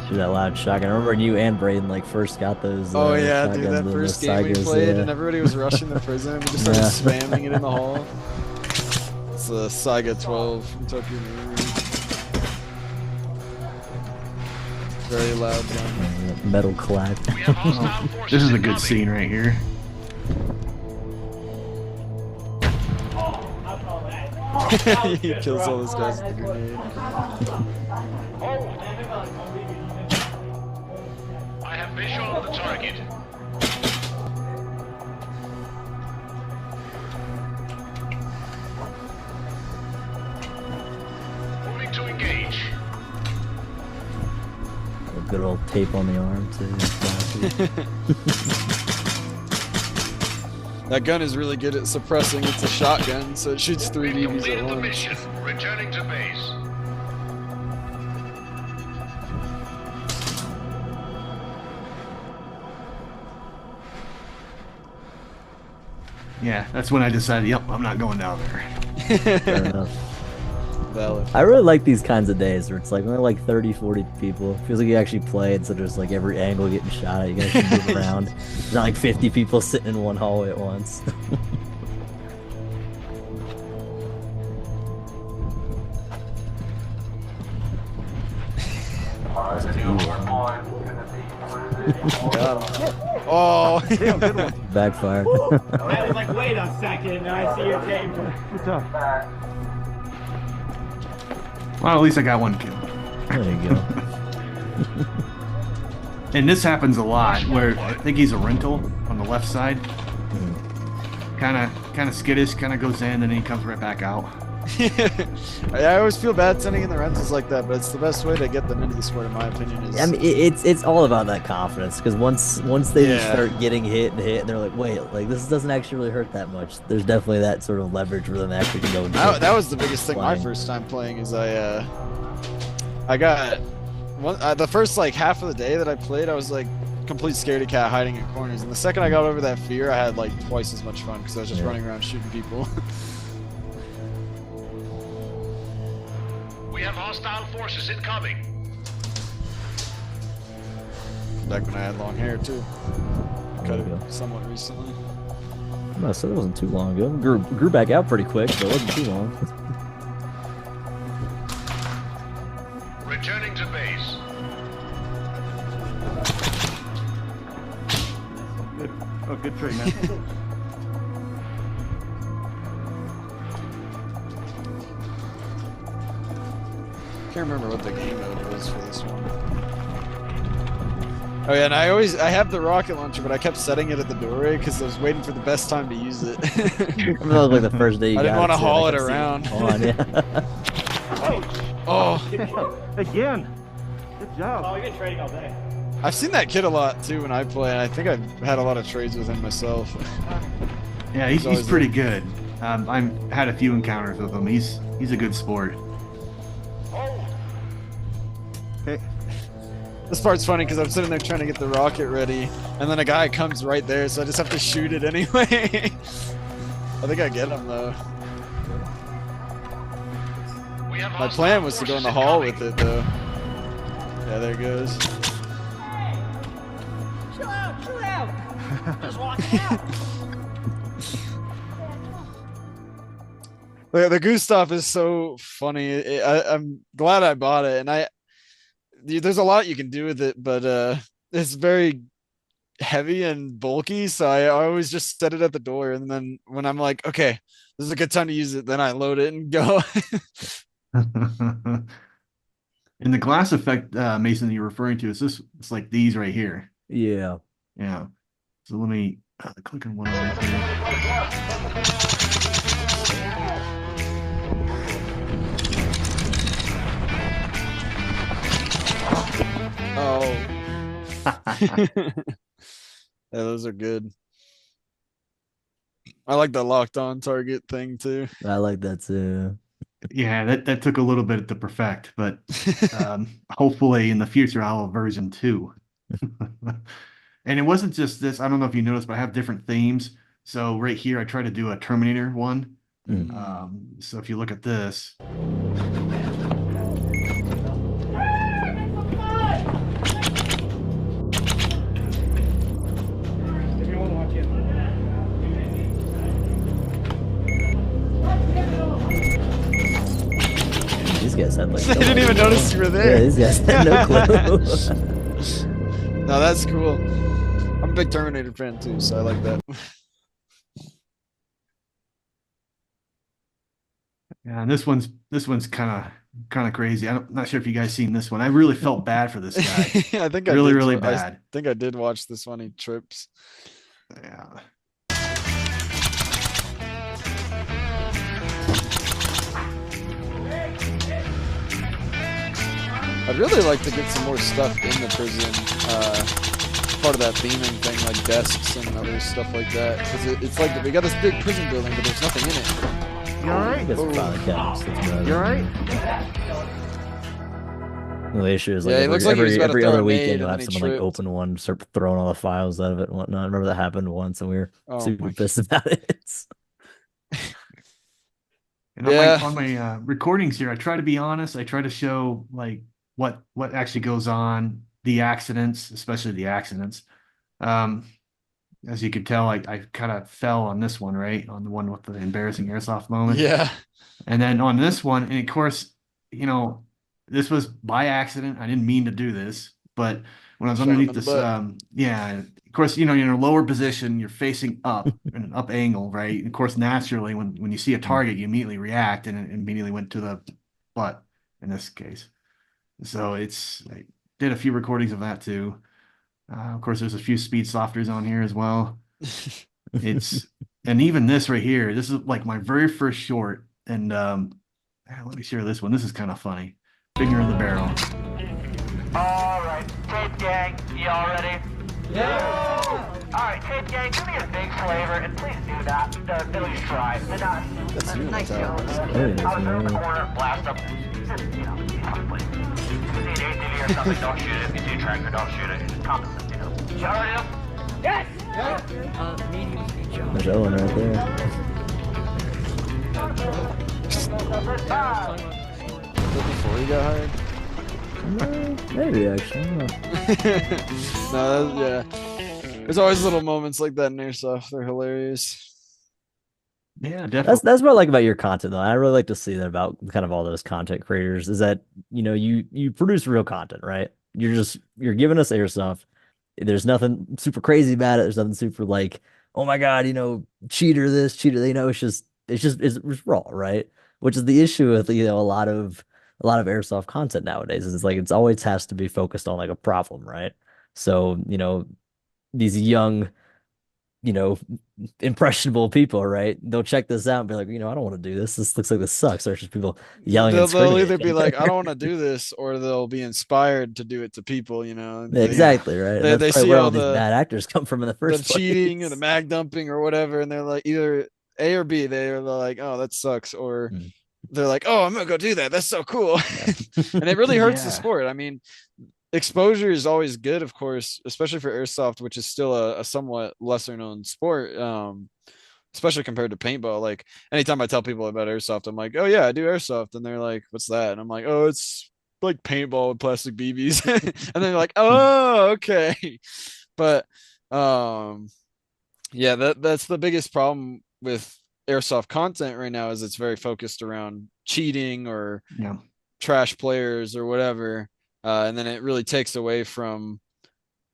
Shoot that loud shotgun. I remember when you and Braden like first got those. Oh yeah, dude, shotguns that in the first game we Sagas, played yeah. and everybody was rushing the prison. We just started spamming it in the hall. It's a Saga 12 from Tokyo Mirror. Very loud gun. Metal clad. We have hostile forces This is a good incoming. scene right here. I'll call that. He kills all those guys with the grenade. Hold. I have visual on the target. Moving to engage. A good old tape on the arm too. That gun is really good at suppressing. It's a shotgun, so it shoots 3 We've DBs completed at the once. mission. Returning to base. Yeah, that's when I decided, yep, I'm not going down there. Fair enough. Valid. I really like these kinds of days where it's like only like 30, 40 people. Feels like you actually play instead of just like every angle getting shot at. You guys can move around. There's not like 50 people sitting in one hallway at once. Got him. Oh, yeah, good one. Backfire. I was like, wait a second, I see your tape. Well, at least I got one kill. There you go. And this happens a lot where I think he's a rental on the left side. Kind of skittish, kind of goes in, and then he comes right back out. I always feel bad sending in the rentals like that, but it's the best way to get them into the sport, in my opinion. Is I mean, it's all about that confidence because once they Yeah. start getting hit, and they're like, wait, like this doesn't actually really hurt that much. There's definitely that sort of leverage where them actually can go. And that was the biggest thing my Flying. first time playing. Is I got the first like half of the day that I played, I was like complete scaredy cat hiding in corners, and the second I got over that fear, I had like twice as much fun because I was just Yeah. running around shooting people. have hostile forces incoming. Back when I had long hair too. Cut There you it go. somewhat recently. I said it wasn't too long ago. Grew back out pretty quick, but it wasn't too long. Returning to base. Good. Oh, good trade, man. Can't remember what the game mode was for this one. Oh yeah, and I have the rocket launcher, but I kept setting it at the doorway because I was waiting for the best time to use it. Remember that was like the first day you I didn't got want to too, haul I it kept seeing around. on, yeah. Oh, Again. Good job. Oh, you've been trading all day. I've seen that kid a lot too when I play, and I think I've had a lot of trades with him myself. Yeah, he's always pretty there. good. I've had a few encounters with him. He's a good sport. Okay. This part's funny because I'm sitting there trying to get the rocket ready, and then a guy comes right there, so I just have to shoot it anyway. I think I get him though. We have My hostile plan was to go in the forces hall incoming. with it though. Yeah, there it goes. Chill out. Just walking out. The Gustav is so funny. I'm glad I bought it, and there's a lot you can do with it, but it's very heavy and bulky, so I always just set it at the door, and then when I'm like, okay, this is a good time to use it, then I load it and go. And the glass effect, Mason, that you're referring to, it's like these right here. Yeah. Yeah. So let me click on one of them here. Oh. Yeah, those are good. I like the locked on target thing too. I like that too. Yeah, that took a little bit to perfect, but hopefully in the future I'll have version 2. And it wasn't just this. I don't know if you noticed, but I have different themes. So right here, I try to do a Terminator one. So if you look at this, Everyone watch it. These guys had like They no didn't even idea. notice you were Yeah, there. these guys had no clue. No, that's cool. I'm a big Terminator fan too, so I like that. yeah, and this one's kind of crazy. I'm not sure if you guys seen this one. I really felt bad for this guy. I think I Really, did, really I bad. think I did watch this one. He trips. Yeah. I'd really like to get some more stuff in the prison. Part of that theming thing, like desks and other stuff like that. Because it's like we got this big prison building, but there's nothing in it. You all right? Guess we're finally catching this together. You all right? The issue is like Yeah, it looks like he was about to every throw a other nade weekend and you'll then have he someone like tripped. open one, start throwing all the files out of it and whatnot. I remember that happened once and we were Oh super my pissed about it. And Yeah. on my recordings here, I try to be honest. I try to show like what actually goes on, the accidents, especially the accidents. As you could tell, I kind of fell on this one, right? On the one with the embarrassing airsoft moment. Yeah. And then on this one, and of course, you know, this was by accident. I didn't mean to do this, but when I was Shot him underneath in the this, butt. yeah, of course, you know, you're in a lower position, you're facing up in an up angle, right? And of course, naturally, when you see a target, you immediately react, and it immediately went to the butt in this case. So I did a few recordings of that too. Of course, there's a few speed softers on here as well. And even this right here, this is like my very first short. And let me share this one. This is kind of funny. Finger in the barrel. Alright, tape gang, y'all ready? Yeah! Alright, tape gang, do me a big flavor and please do not, at least try. That's you in the Nice tower. show. There it is, I was in the man. corner, blast up, just, you know, please. If you see an ATV or something, don't shoot it. If you see a tractor, don't shoot it. It's common sense, you know. Y'all ready up? Yes! There's Owen right there. First time. that before he got hired? Maybe actually. I don't know. No, yeah. There's always little moments like that in airsoft. They're hilarious. Yeah, That's definitely. that's what I like about your content though. I really like to see that about kind of all those content creators is that you produce real content, right? You're giving us airsoft. There's nothing super crazy about it. There's nothing super like, oh my God, cheater this, cheater, it's raw, right? Which is the issue with a lot of airsoft content nowadays. Is it's like it's always has to be focused on like a problem, right? So, these young you know, impressionable people, right? They'll check this out and be like, I don't want to do this. This looks like this sucks. There's just people yelling and They'll screaming at either each be like, I other. don't want to do this, or they'll be inspired to do it to people, and Yeah, Yeah. exactly, right. And they, that's they probably see where all all these bad actors come from in the the first cheating or the place. mag dumping or whatever, and they're like either A or B. They're like, oh, that sucks, or Mm, they're like, oh, I'm gonna go do that. That's so cool. yeah. And it really hurts the Yeah. sport. I mean, exposure is always good, of course, especially for airsoft, which is still a somewhat lesser known sport. Especially compared to paintball. Like anytime I tell people about airsoft, I'm like, oh yeah, I do airsoft. And they're like, what's that? And I'm like, oh, it's like paintball with plastic BBs. And they're like, oh, okay. But um yeah, that's the biggest problem with airsoft content right now is it's very focused around cheating or Yeah. trash players or whatever. And then it really takes away from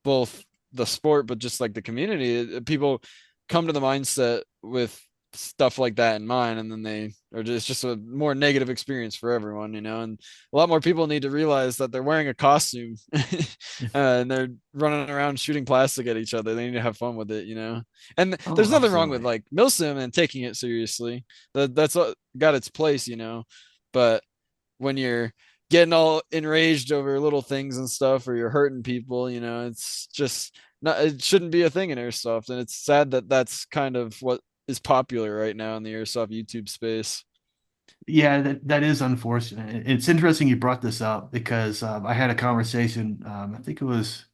both the sport but just like the community. People come to the mindset with stuff like that in mind, and then they are just a more negative experience for everyone, and a lot more people need to realize that they're wearing a costume and they're running around shooting plastic at each other. They need to have fun with it. And Oh, there's nothing wrong with absolutely. like milsim and taking it seriously. That's what got its place. But when you're getting all enraged over little things and stuff, or you're hurting people, it's just not, it shouldn't be a thing in airsoft. And it's sad that that's kind of what is popular right now in the airsoft YouTube space. Yeah, that is unfortunate. It's interesting you brought this up because I had a conversation. I think it was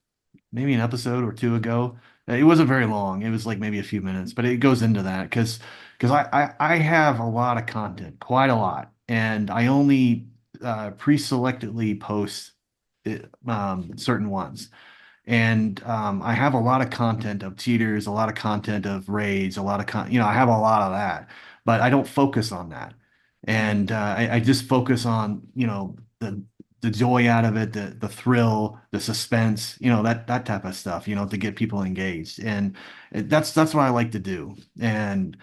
maybe an episode or two ago. It wasn't very long. It was like maybe a few minutes, but it goes into that because I have a lot of content, quite a lot, and I only pre-selectedly post certain ones. And I have a lot of content of cheaters, a lot of content of raids, a lot of I have a lot of that, but I don't focus on that. Mm-hmm. And I just focus on, the joy out of it, the thrill, the suspense, that type of stuff, to get people engaged. And that's what I like to do. And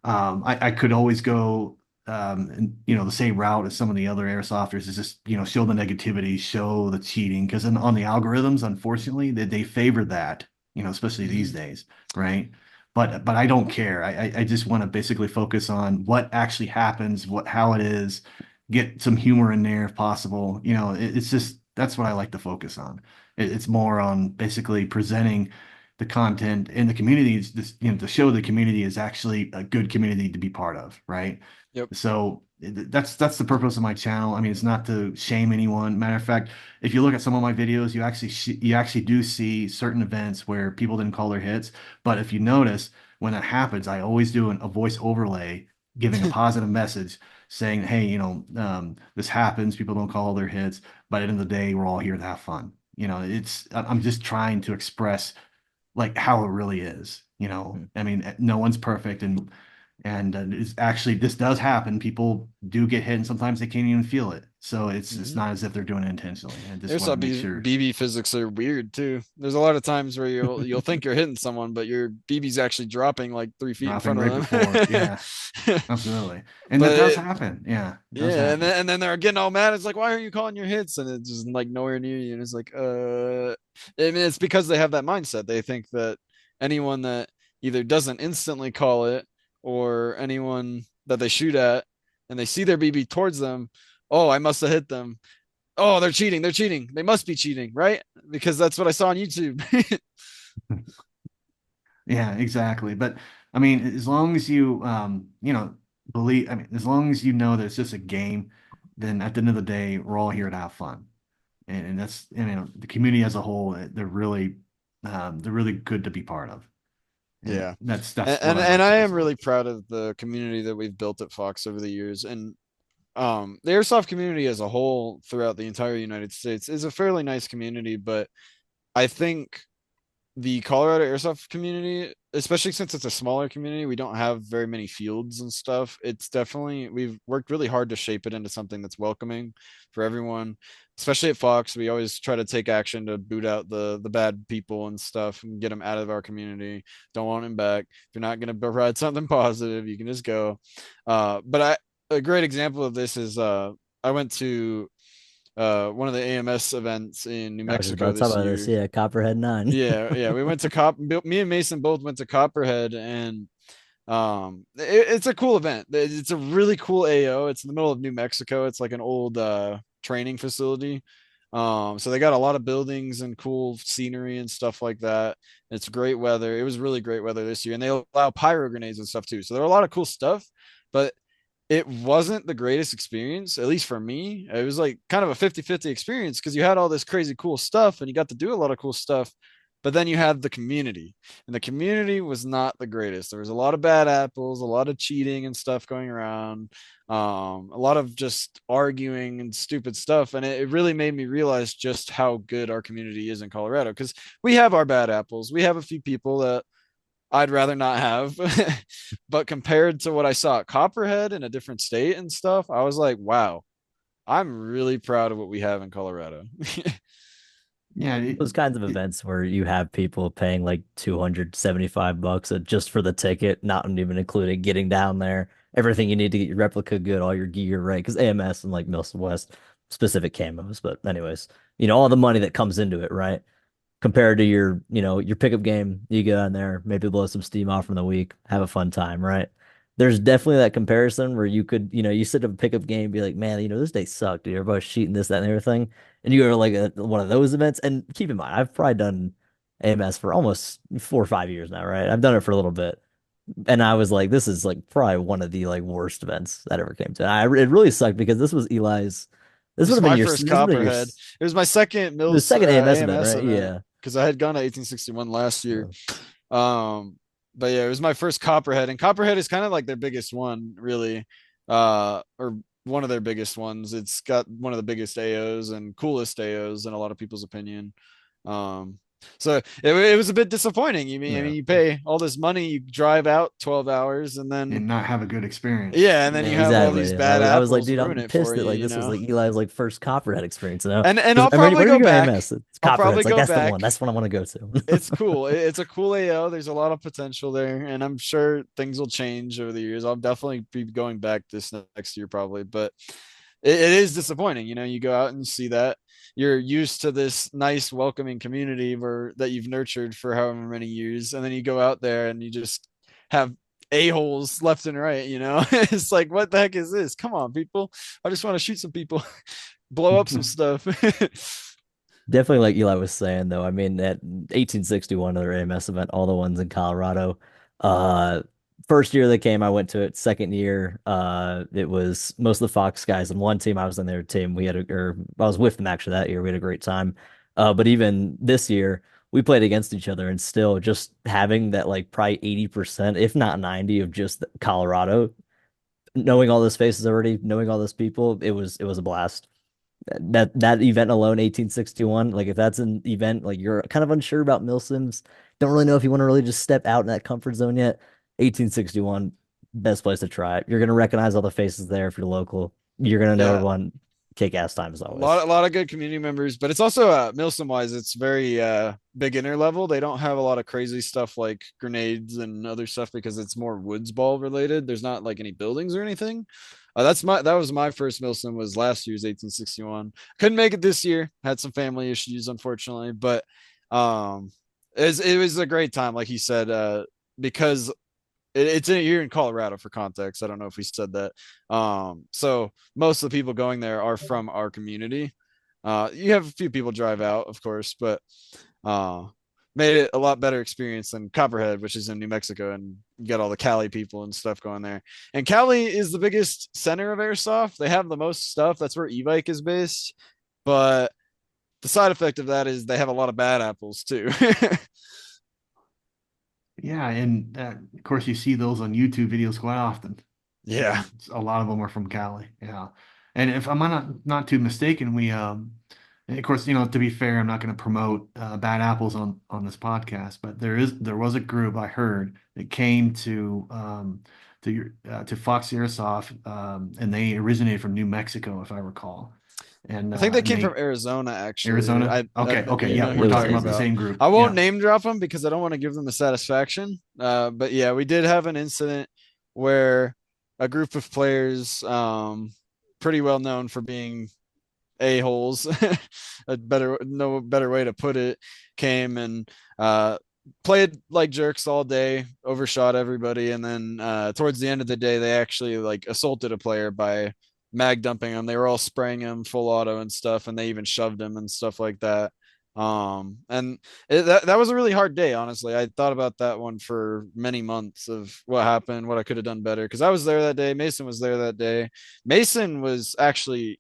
I could always go and the same route as some of the other airsofters is just show the negativity, show the cheating, because on the algorithms, unfortunately, they favor that, especially these Mm-hmm. days, right? But I don't care. I just want to basically focus on what actually happens, how it is, get some humor in there if possible. It's just that's what I like to focus on. It's more on basically presenting the content in the community is this, to show the community is actually a good community to be part of, right? Yep. So that's the purpose of my channel. I mean, it's not to shame anyone. Matter of fact, if you look at some of my videos, you actually do see certain events where people didn't call their hits. But if you notice, when that happens, I always do a voice overlay giving a positive message saying, hey, this happens, people don't call their hits, but at the end of the day, we're all here to have fun. I'm just trying to express like how it really is. I mean, no one's perfect, and it's actually this does happen. People do get hit, and sometimes they can't even feel it. So it's Mm-hmm. not as if they're doing it intentionally. I just want to Airsoft make sure BB physics are weird too. There's a lot of times where you'll think you're hitting someone, but your BB's actually dropping like 3 feet in dropping front right of before. them. Yeah, absolutely, and that But does happen. Yeah, it does yeah, and happen. then they're getting all mad. It's like, why aren't you calling your hits? And it's just like nowhere near you. And it's like, I mean, it's because they have that mindset. They think that anyone that either doesn't instantly call it or anyone that they shoot at and they see their BB towards them, oh, I must have hit them. Oh, they're cheating. They're cheating. They must be cheating, right? Because that's what I saw on YouTube. Yeah, exactly. But I mean, as long as you believe, I mean, as long as you know that it's just a game, then at the end of the day, we're all here to have fun. And that's, the community as a whole, they're really good to be part of. And Yeah. that's And, that's what and I and like I to am present. really proud of the community that we've built at Fox over the years. And the airsoft community as a whole throughout the entire United States is a fairly nice community, but I think the Colorado airsoft community, especially since it's a smaller community, we don't have very many fields and stuff. It's definitely, we've worked really hard to shape it into something that's welcoming for everyone. Especially at Fox, we always try to take action to boot out the bad people and stuff and get them out of our community. Don't want them back. If you're not going to provide something positive, you can just go. But a great example of this is I went to one of the AMS events in New I was just Mexico about to talk this about this. year. Yeah, Copperhead 9. Yeah, we went to me and Mason both went to Copperhead, and it's a cool event. It's a really cool AO. It's in the middle of New Mexico. It's like an old training facility. So they got a lot of buildings and cool scenery and stuff like that. It's great weather. It was really great weather this year, and they allow pyro grenades and stuff too. So there are a lot of cool stuff, but it wasn't the greatest experience, at least for me. It was like kind of a 50-50 experience because you had all this crazy cool stuff and you got to do a lot of cool stuff. But then you had the community, and the community was not the greatest. There was a lot of bad apples, a lot of cheating and stuff going around, a lot of just arguing and stupid stuff. And it really made me realize just how good our community is in Colorado, because we have our bad apples. We have a few people that I'd rather not have. But compared to what I saw at Copperhead in a different state and stuff, I was like, wow, I'm really proud of what we have in Colorado. Yeah, Those kinds of events where you have people paying like $275 just for the ticket, not even including getting down there, everything you need to get your replica good, all your gear right. Because AMS and like Milson West specific camos, but anyways, all the money that comes into it, right? Compared to your pickup game, you go in there, maybe blow some steam off from the week, have a fun time, right? There's definitely that comparison where you could, you sit up a pickup game and be like, man, this day sucked, dude. Everybody's cheating this, that, and everything. And you go to like one of those events. And keep in mind, I've probably done AMS for almost 4 or 5 years now, right? I've done it for a little bit. And I was like, this is like probably one of the like worst events that ever came to. And it really sucked because this This would is have been my your, first this would have been your, Copperhead. It was my second the Mills second AMS event, AMS right? event Yeah. because I had gone to 1861 last year. But yeah, it was my first Copperhead, and Copperhead is kind of like their biggest one, really, or one of their biggest ones. It's got one of the biggest AOs and coolest AOs in a lot of people's opinion. Um, so it was a bit disappointing. I mean, you pay all this money, you drive out 12 hours, and then and not have a good experience. yeah, and then you have all these Exactly. bad I was like, apples dude, ruin I'm it pissed for that you, like you this was know. like Eli's like first Copperhead experience, And I'll 'Cause probably whenever go you go to back. AMS, it's I'll Copperhead. probably It's like go that's the one. back. That's what I want to go to. It's cool. It's a cool AO. There's a lot of potential there, and I'm sure things will change over the years. I'll definitely be going back this next year probably, but it is disappointing. You go out and see that you're used to this nice, welcoming community that you've nurtured for however many years, and then you go out there and you just have a-holes left and right. It's like, what the heck is this? Come on, people. I just want to shoot some people, blow up some stuff. Definitely, like Eli was saying, though. I mean, at 1861, other AMS event, all the ones in Colorado. Uh, First year they came, I went to it. Second year, it was most of the Fox guys on one team. I was on their team. Or I was with them actually that year. We had a great time. But even this year, we played against each other, and still just having that like probably 80%, if not 90, of just Colorado, knowing all those faces already, knowing all those people, it was a blast. That event alone, 1861, like if that's an event like you're kind of unsure about milsims, don't really know if you want to really just step out in that comfort zone yet, 1861, best place to try it. You're gonna recognize all the faces there if you're local. You're gonna know Yeah. everyone. Kick ass time as A always. lot of good community members, but it's also Milsim wise, it's very beginner level. They don't have a lot of crazy stuff like grenades and other stuff because it's more woods ball related. There's not like any buildings or anything. That was my first Milsim, was last year's 1861. Couldn't make it this year. Had some family issues, unfortunately, but um it was a great time, like he said, because it's you're in Colorado for context. I don't know if we said that. So most of the people going there are from our community. You have a few people drive out, of course, but uh, made it a lot better experience than Copperhead, which is in New Mexico, and you got all the Cali people and stuff going there. And Cali is the biggest center of airsoft. They have the most stuff. That's where e-bike is based. But the side effect of that is they have a lot of bad apples too. Yeah, and of course you see those on YouTube videos quite often. Yeah. A lot of them are from Cali. Yeah. And if I'm not too mistaken, and of course, to be fair, I'm not going to promote bad apples on this podcast, but there was a group I heard that came to Fox Airsoft, and they originated from New Mexico, if I recall. I think they And came from they Arizona, actually. Arizona. Okay, okay, You Yeah, know yeah, who we're it you're was talking talking about the Arizona. about. same group. I won't Yeah. name drop them because I don't want to give them the satisfaction. But yeah, we did have an incident where a group of players, pretty well known for being a-holes, no better way to put it, came and played like jerks all day, overshot everybody, and then towards the end of the day, they actually like assaulted a player by mag dumping him. They were all spraying him full auto and stuff, and they even shoved him and stuff like that. And that was a really hard day, honestly. I thought about that one for many months of what happened, what I could have done better, because I was there that day. Mason was there that day. Mason was actually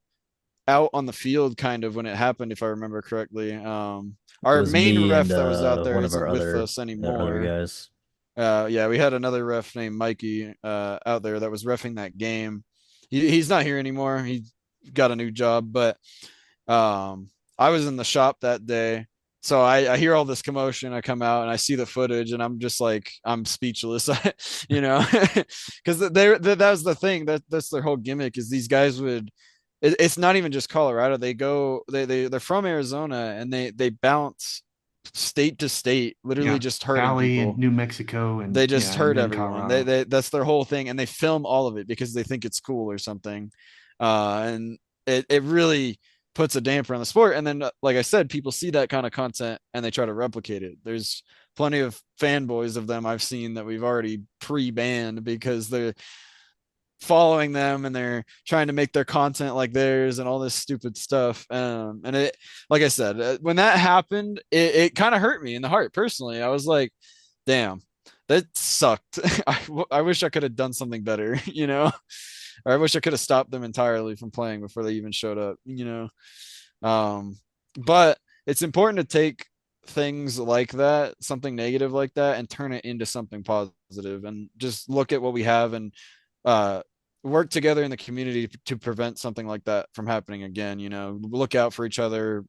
out on the field kind of when it happened, if I remember correctly. It Our was main me and ref that was out there one of isn't with us our other anymore. guys. Yeah, we had another ref named Mikey out there that was refing that game. He's not here anymore. He got a new job, but I was in the shop that day. So I hear all this commotion. I come out and I see the footage, and I'm just like, I'm speechless, because that was the thing. That's their whole gimmick, is these guys would. It's not even just Colorado. They're from Arizona, and they bounce state to state, literally Yeah. just hurting Cali and people. New Mexico They and just yeah, hurt and everyone. Colorado. That's their whole thing, and they film all of it because they think it's cool or something. And it really puts a damper on the sport. And then, like I said, people see that kind of content and they try to replicate it. There's plenty of fanboys of them I've seen that we've already pre-banned because they're following them and they're trying to make their content like theirs and all this stupid stuff. And it, like I said, when that happened, it kind of hurt me in the heart personally. I was like, damn, that sucked. I wish I could have done something better, or I wish I could have stopped them entirely from playing before they even showed up. But it's important to take things like that, something negative like that, and turn it into something positive, and just look at what we have and uh, work together in the community to prevent something like that from happening again. Look out for each other.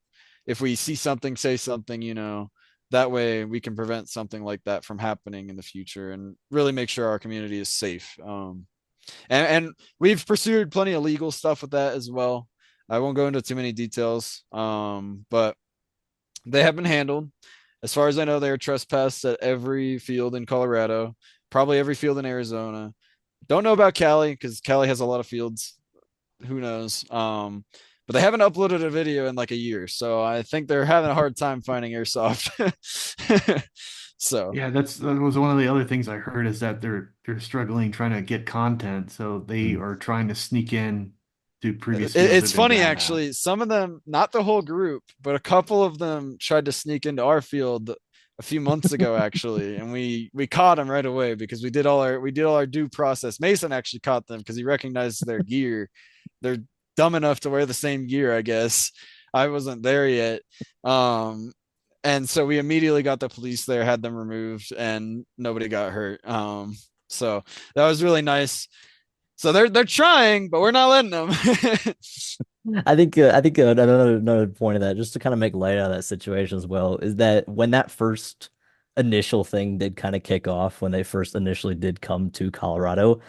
If we see something, say something. That way we can prevent something like that from happening in the future and really make sure our community is safe. And we've pursued plenty of legal stuff with that as well. I won't go into too many details, but they have been handled. As far as I know, they are trespassed at every field in Colorado, probably every field in Arizona. Don't know about Cali because Cali has a lot of fields. Who knows? But they haven't uploaded a video in like a year, so I think they're having a hard time finding airsoft. So Yeah, that was one of the other things I heard is that they're struggling trying to get content, so they Mm. are trying to sneak in to previous fields that it's have been funny banned at. actually. Some of them, not the whole group, but a couple of them tried to sneak into our field a few months ago actually, and we caught them right away because we did all our due process. Mason actually caught them because he recognized their gear. They're dumb enough to wear the same gear, I guess. I wasn't there yet. And so we immediately got the police there, had them removed, and nobody got hurt. So that was really nice. So they're trying, but we're not letting them. I think another point of that, just to kind of make light out of that situation as well, is that when that first initial thing did kind of kick off, when they first initially did come to Colorado,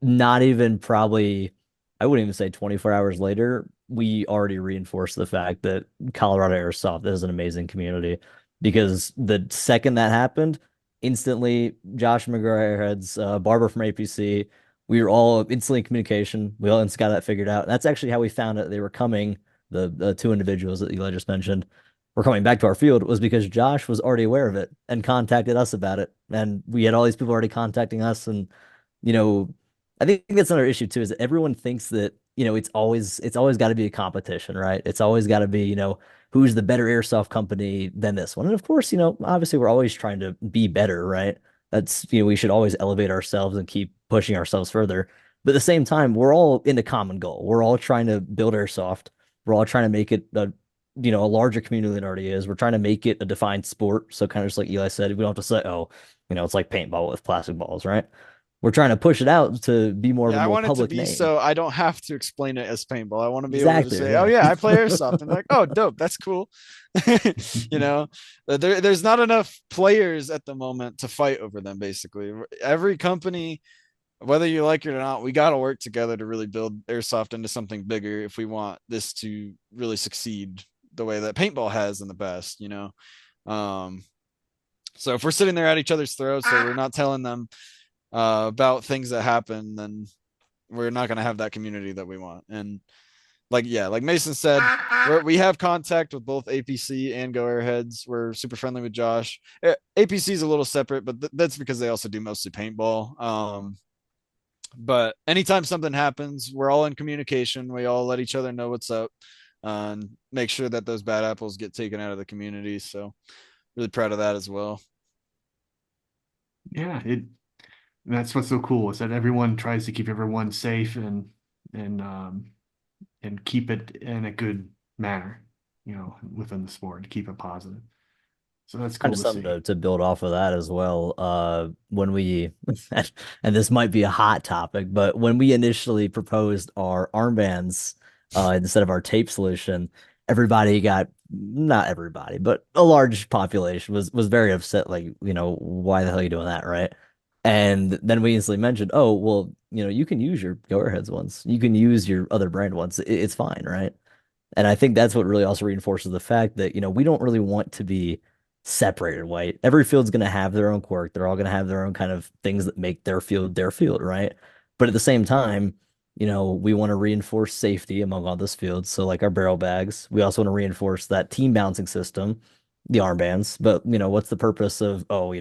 not even probably, I wouldn't even say 24 hours later, we already reinforced the fact that Colorado Airsoft is an amazing community because the second that happened, instantly Josh McGuire heads, Barbara from APC, we were all instantly in communication. We all got that figured out. And that's actually how we found out they were coming. The two individuals that Eli just mentioned were coming back to our field was because Josh was already aware of it and contacted us about it. And we had all these people already contacting us and you know, I think that's another issue too, is that everyone thinks that, it's always got to be a competition, right? It's always got to be, who's the better airsoft company than this one. And of course, obviously we're always trying to be better, right? That's, we should always elevate ourselves and keep pushing ourselves further. But at the same time, we're all in a common goal. We're all trying to build airsoft. We're all trying to make it a larger community than it already is. We're trying to make it a defined sport. So kind of just like Eli said, we don't have to say, oh, it's like paintball with plastic balls, right? we're trying to push it out to be more of a Yeah, I more want it to public be name. so I don't have to explain it as paintball. I want to be able to Exactly. say, "Oh Yeah. yeah, I play airsoft," and like, "Oh, dope, that's cool." You know, there's not enough players at the moment to fight over them. Basically, every company, whether you like it or not, we got to work together to really build airsoft into something bigger if we want this to really succeed the way that paintball has in the past. Um, so if we're sitting there at each other's throats, or we're not telling them about things that happen, then we're not going to have that community that we want. And like, yeah, like Mason said, we have contact with both APC and Go Airheads. We're super friendly with Josh. APC is a little separate, but that's because they also do mostly paintball. But anytime something happens, we're all in communication. We all let each other know what's up, and make sure that those bad apples get taken out of the community. So really proud of that as well. Yeah, that's what's so cool is that everyone tries to keep everyone safe and and keep it in a good manner, within the sport, to keep it positive. So that's Kind cool of to something see. to build off of that as well. When we, and this might be a hot topic, but when we initially proposed our armbands, instead of our tape solution, everybody got, not everybody, but a large population was very upset. Like, why the hell are you doing that, right? And then we instantly mentioned, oh, well, you can use your Go Aheads ones, you can use your other brand ones. It's fine, right? And I think that's what really also reinforces the fact that, we don't really want to be separated, right? Every field's going to have their own quirk. They're all going to have their own kind of things that make their field, right? But at the same time, we want to reinforce safety among all this field. So, like our barrel bags, we also want to reinforce that team bouncing system, the armbands. But, what's the purpose of, oh,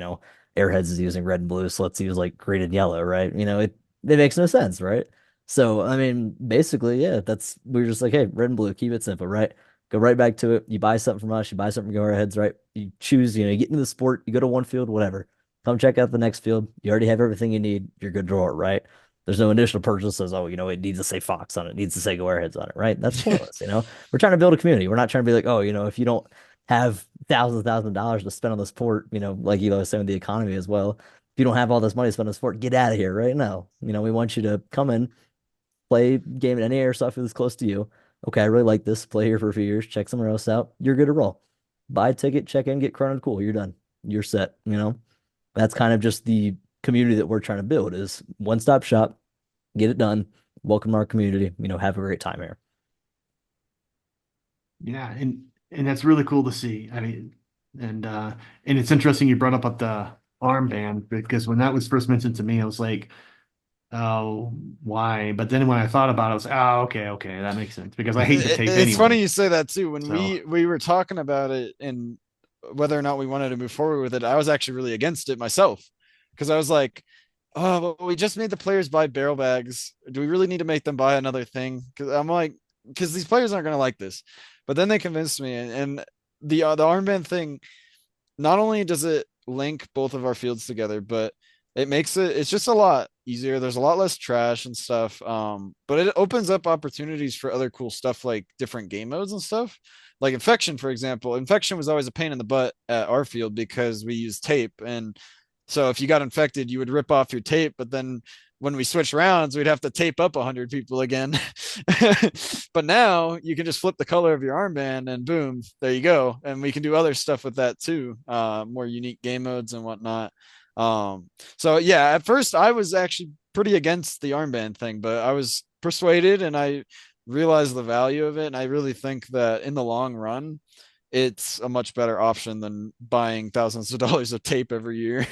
Airheads is using red and blue, so let's use like green and yellow, right? It makes no sense, right? So, I mean, basically, yeah, we're just like, hey, red and blue, keep it simple, right? Go right back to it. You buy something from us, you buy something from Go Aheads, right? You choose, you get into the sport, you go to one field, whatever. Come check out the next field. You already have everything you need. You're good to roll, right? There's no additional purchases. Oh, it needs to say Fox on it, needs to say Go Aheads on it, right? That's pointless. We're trying to build a community. We're not trying to be like, oh, if you don't have thousands of dollars to spend on the sport, like Eli was saying with the economy as well. If you don't have all this money to spend on the sport, get out of here right now. We want you to come in, play game in any airsoft that's close to you. Okay, I really like this. Play here for a few years. Check somewhere else out. You're good to roll. Buy a ticket, check in, get crowned cool. You're done. You're set. That's kind of just the community that we're trying to build is one stop shop. Get it done. Welcome to our community. Have a great time here. Yeah, and that's really cool to see. I mean, and it's interesting you brought up the armband because when that was first mentioned to me, I was like, oh, why? But then when I thought about it, I was, oh, okay, that makes sense because I hate the tape It's funny anyway. you say that too. When So we were talking about it and whether or not we wanted to move forward with it, I was actually really against it myself because I was like, oh, well, we just made the players buy barrel bags. Do we really need to make them buy another thing? Because I'm like, because these players aren't going to like this. But then they convinced me, and the armband thing. Not only does it link both of our fields together, but it's just a lot easier. There's a lot less trash and stuff. But it opens up opportunities for other cool stuff like different game modes and stuff. Like infection, for example. Infection was always a pain in the butt at our field because we use tape. And so if you got infected, you would rip off your tape, but then when we switch rounds, we'd have to tape up 100 people again. But now you can just flip the color of your armband and boom, there you go. And we can do other stuff with that too, more unique game modes and whatnot. So yeah, at first I was actually pretty against the armband thing, but I was persuaded and I realized the value of it. And I really think that in the long run, it's a much better option than buying thousands of dollars of tape every year.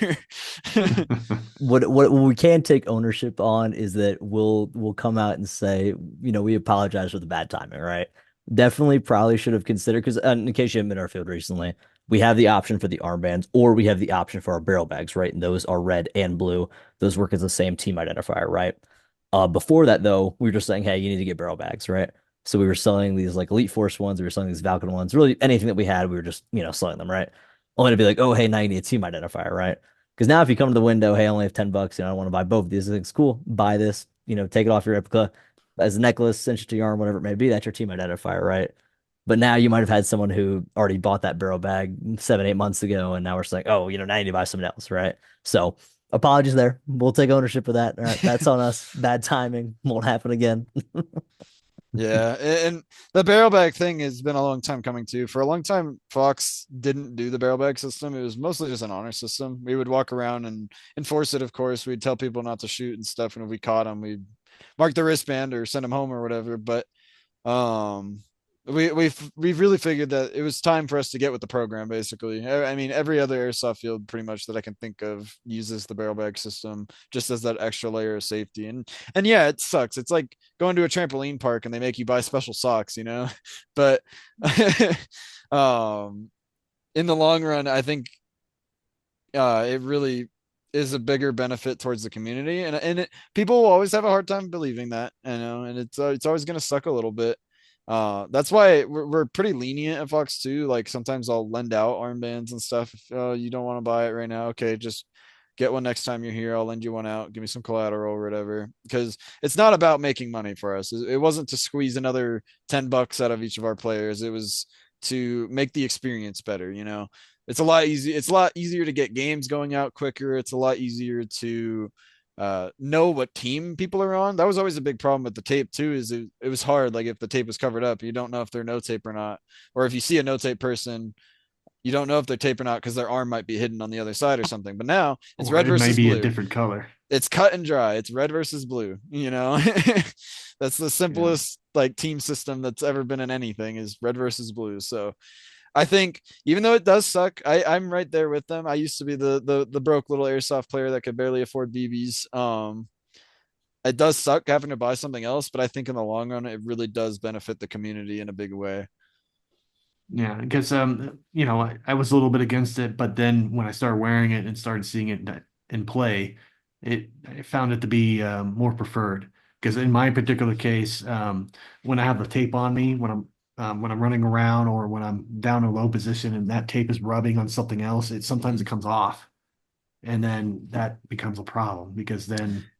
What we can take ownership on is that we'll come out and say, we apologize for the bad timing, right? Definitely probably should have considered because in case you haven't been in our field recently, we have the option for the armbands or we have the option for our barrel bags, right? And those are red and blue. Those work as the same team identifier, right? Before that though, we were just saying, hey, you need to get barrel bags, right? So we were selling these like Elite Force ones, we were selling these Falcon ones, really anything that we had, we were just, selling them, right? Only to be like, oh, hey, now you need a team identifier, right? Because now if you come to the window, hey, I only have $10, I want to buy both of these things. Cool. Buy this, take it off your replica as a necklace, cinch it to your arm, whatever it may be. That's your team identifier, right? But now you might have had someone who already bought that barrel bag 7, 8 months ago, and now we're saying, oh, now you need to buy something else, right? So Apologies there. We'll take ownership for that. All right, that's on us. Bad timing. Won't happen again. Yeah, and the barrel bag thing has been a long time coming too. For a long time, Fox didn't do the barrel bag system. It was mostly just an honor system. We would walk around and enforce it, of course. We'd tell people not to shoot and stuff, and if we caught them, we'd mark the wristband or send them home or whatever. But um, we've really figured that it was time for us to get with the program. Basically, I mean, every other airsoft field, pretty much that I can think of, uses the barrel bag system just as that extra layer of safety. And yeah, it sucks. It's like going to a trampoline park and they make you buy special socks, you know. But um, in the long run, I think it really is a bigger benefit towards the community, and people will always have a hard time believing that, you know, and it's always going to suck a little bit. That's why we're pretty lenient at Fox too. Like sometimes I'll lend out armbands and stuff. If you don't want to buy it right now, okay, just get one next time you're here. I'll lend you one out. Give me some collateral or whatever. Because it's not about making money for us. It wasn't to squeeze another $10 out of each of our players. It was to make the experience better. You know, it's a lot easy. It's a lot easier to get games going out quicker. It's a lot easier to know what team people are on. That was always a big problem with the tape too, is it was hard. Like if the tape was covered up, you don't know if they're no tape or not. Or if you see a no tape person, you don't know if they're tape or not because their arm might be hidden on the other side or something. But now it's Or red it may versus be a blue. different color. It's cut and dry. It's red versus blue, you know. That's the Yeah. simplest like team system that's ever been in anything, is red versus blue. So I think even though it does suck, I'm right there with them. I used to be the broke little airsoft player that could barely afford BBs. It does suck having to buy something else, but I think in the long run, it really does benefit the community in a big way. Yeah, because I was a little bit against it, but then when I started wearing it and started seeing it in play, I found it to be more preferred. Because in my particular case, when I have the tape on me, when I'm running around or when I'm down in a low position and that tape is rubbing on something else, it sometimes it comes off, and then that becomes a problem because then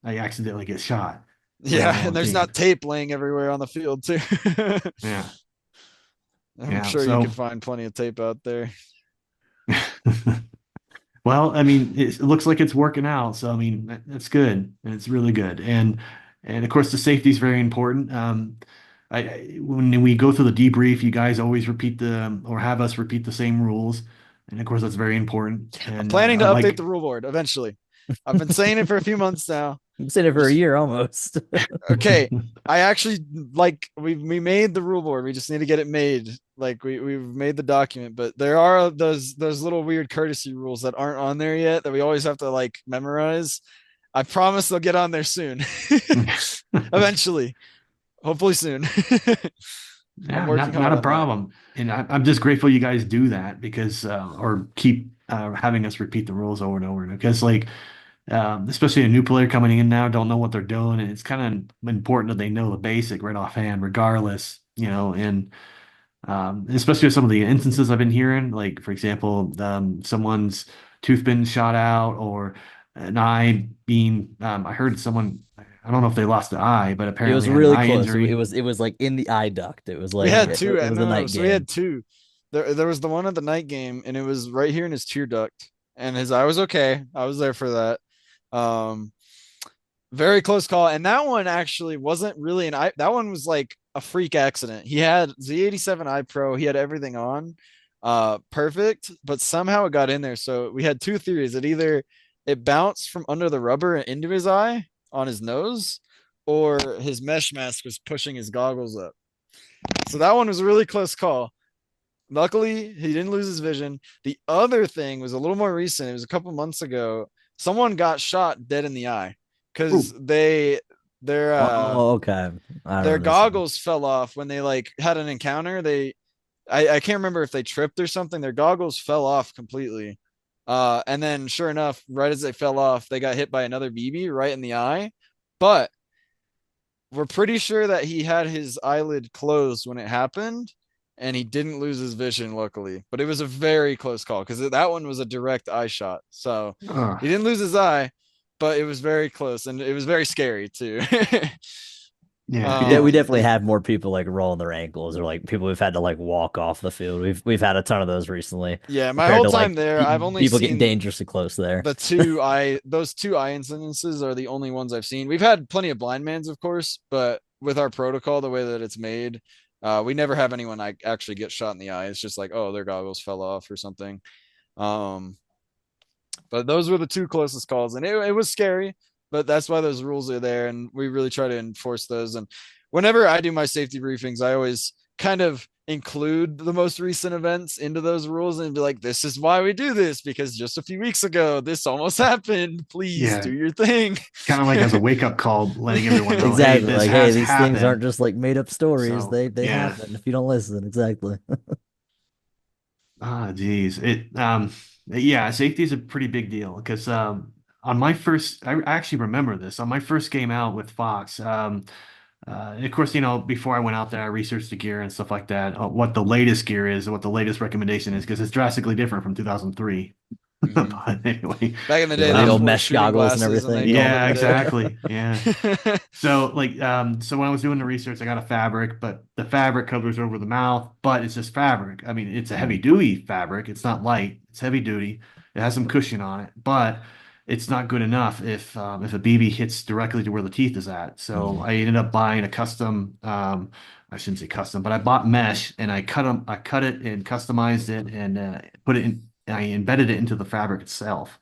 I accidentally get shot for the Yeah, and wrong there's team. not tape laying everywhere on the field too. Yeah, I'm yeah. sure you can So. find plenty of tape out there. Well, I mean, it looks like it's working out, so I mean, that's good, and it's really good, and of course, the safety is very important. When we go through the debrief, you guys always repeat or have us repeat the same rules, and of course, that's very important. I'm And planning to I update like, the rule board eventually. I've been saying it for a few months now. I've seen it for a Just year almost. okay. I actually like we made the rule board. We just need to get it made. Like we've made the document, but there are those little weird courtesy rules that aren't on there yet that we always have to like memorize. I promise they'll get on there soon. Eventually. Hopefully soon. I'm yeah, working not hard a on that. problem, and I'm just grateful you guys do that because or keep having us repeat the rules over and over, because like. Especially a new player coming in now, don't know what they're doing, and it's kind of important that they know the basic right offhand, regardless, and especially with some of the instances I've been hearing, like for example, someone's tooth been shot out or an eye being, I heard someone, I don't know if they lost the eye, but It was apparently had an really eye close. It injury. was it was like in the eye duct. It was We like had it, two. it was a No. night So we game. had two. There was the one at the night game, and it was right here in his tear duct, and his eye was okay. I was there for that. Um, very close call, and that one actually wasn't really an eye. That one was like a freak accident. He had Z87 eye pro. He had everything on, perfect, but somehow it got in there. So we had two theories: that either it bounced from under the rubber and into his eye on his nose, or his mesh mask was pushing his goggles up. So that one was a really close call. Luckily, he didn't lose his vision. The other thing was a little more recent. It was a couple months ago. Someone got shot dead in the eye because Ooh, their Oh, okay. I their remember this now. goggles fell off when they like had an encounter. I can't remember if they tripped or something. Their goggles fell off completely. And then sure enough, right as they fell off, they got hit by another BB right in the eye. But we're pretty sure that he had his eyelid closed when it happened, and he didn't lose his vision, luckily. But it was a very close call because that one was a direct eye shot. So uh, he didn't lose his eye, but it was very close, and it was very scary too. Yeah, We Um, definitely have more people like rolling their ankles or like people who've had to like walk off the field. We've had a ton of those recently yeah, my compared whole to time like there, I've only people getting seen dangerously close there. those two eye incidences are the only ones I've seen. We've had plenty of blind mans, of course, but with our protocol, the way that it's made, we never have anyone like actually get shot in the eye. It's just like, oh, their goggles fell off or something. Um, but those were the two closest calls, and it was scary. But that's why those rules are there, and we really try to enforce those. And whenever I do my safety briefings, I always kind of include the most recent events into those rules and be like, "This is why we do this because just a few weeks ago, this almost happened. Please yeah. do your thing." Kind of like as a wake up call, letting everyone know, hey, Exactly. this Like, hey, has these things aren't happened. just like made up stories. So They yeah. happen if you don't listen. Exactly. Ah, geez. Yeah, safety is a pretty big deal because on my first, I actually remember this on my first game out with Fox. Of course, before I went out there, I researched the gear and stuff like that, what the latest gear is, what the latest recommendation is, because it's drastically different from 2003. Mhm. But anyway, Back in the day, Yeah, they the just old wore mesh shooting goggles and glasses and they everything. called Yeah. it yeah, a exactly. Yeah. day. So when I was doing the research, I got a fabric, but the fabric covers over the mouth, but it's just fabric. I mean, it's a heavy Mm. duty fabric. It's not light. It's heavy duty. It has some cushion on it, but it's not good enough if a BB hits directly to where the teeth is at. So Mm. I ended up buying a custom, I shouldn't say custom, but I bought mesh and I cut it and customized it and put it in, I embedded it into the fabric itself.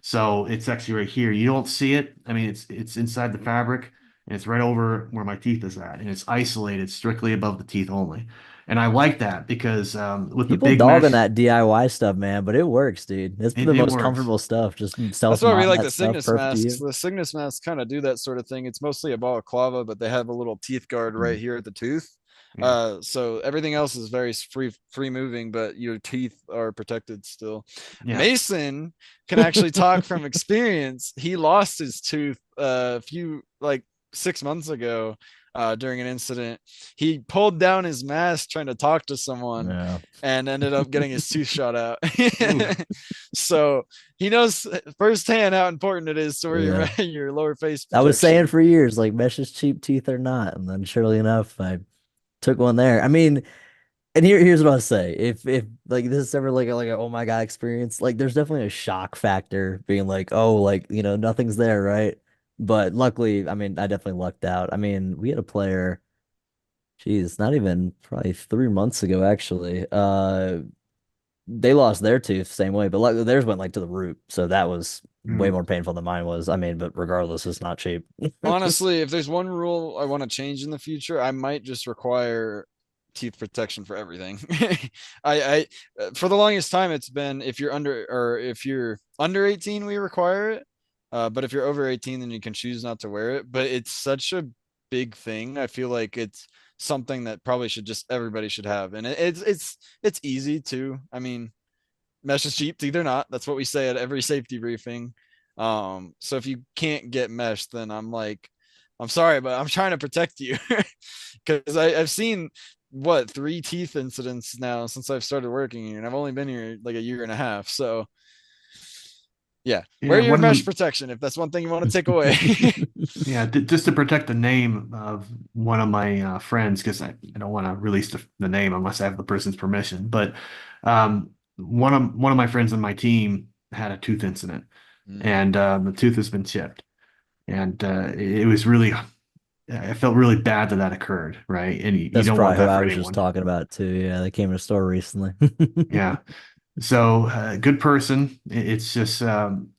So it's actually right here. You don't see it. I mean, it's inside the fabric and it's right over where my teeth is at, and it's isolated strictly above the teeth only. And I like that because with the People big dog on mesh, that DIY stuff, man, but it works, dude. It's the it most works. comfortable stuff. Just That's why we self-mod like that the stuff Cygnus perfect to masks. you. The Cygnus masks kind of do that sort of thing. It's mostly a balaclava, but they have a little teeth guard Mm. right here at the tooth. Yeah, So everything else is very free moving, but your teeth are protected still. yeah. Mason can actually talk from experience. He lost his tooth a few like 6 months ago during an incident. He pulled down his mask trying to talk to someone Yeah. and ended up getting his tooth shot out. Oof. So he knows firsthand how important it is to wear Yeah. your lower face I was saying protection. for years, like mesh is cheap, teeth are not. And then surely enough, I took one there. I mean, and here's what I'll say. If like this is ever like a oh my God experience, like there's definitely a shock factor being like, oh, like, nothing's there, right? But luckily, I mean, I definitely lucked out. I mean, we had a player, geez, not even probably 3 months ago, actually. They lost their tooth same way, but luckily theirs went like to the root. So that was way Mm. more painful than mine was. I mean, but regardless, it's not cheap. Honestly, if there's one rule I want to change in the future, I might just require teeth protection for everything. For the longest time, it's been if you're under 18, we require it. But if you're over 18, then you can choose not to wear it. But it's such a big thing. I feel like it's something that probably should just everybody should have, and it's easy too. I mean, mesh is cheap, teeth are not. That's what we say at every safety briefing. So if you can't get mesh, then I'm like, I'm sorry, but I'm trying to protect you because I've seen what 3 teeth incidents now since I've started working here, and I've only been here like a year and a half. So yeah, wear Yeah, your one of mesh the protection if that's one thing you want to take away. yeah, just to protect the name of one of my friends, because I don't want to release the name unless I have the person's permission. But one of my friends on my team had a tooth incident, Mm. and the tooth has been chipped, and it was really I felt really bad that occurred, right? And you That's don't want probably who that I for was just anyone. talking about too. Yeah, they came to the store recently. Yeah. So, good person. It's just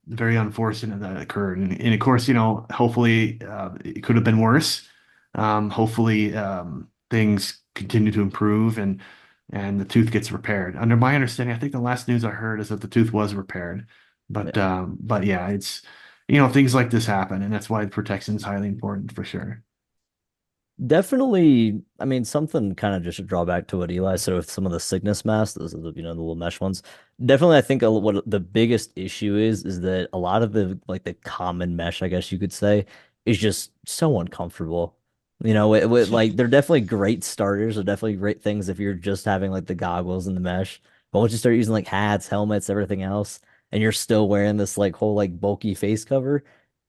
very unfortunate that it occurred. And of course, hopefully it could have been worse. Hopefully things continue to improve and the tooth gets repaired. Under my understanding, I think the last news I heard is that the tooth was repaired. Yeah. But yeah, it's things like this happen, and that's why protection is highly important for sure. Definitely, I mean, something kind of just a drawback to what Eli said with some of the Cygnus masks, those are the little mesh ones. Definitely, I think what the biggest issue is that a lot of the like the common mesh, I guess you could say, is just so uncomfortable. Like they're definitely great starters, they're definitely great things if you're just having like the goggles and the mesh. But once you start using like hats, helmets, everything else, and you're still wearing this like whole like bulky face cover,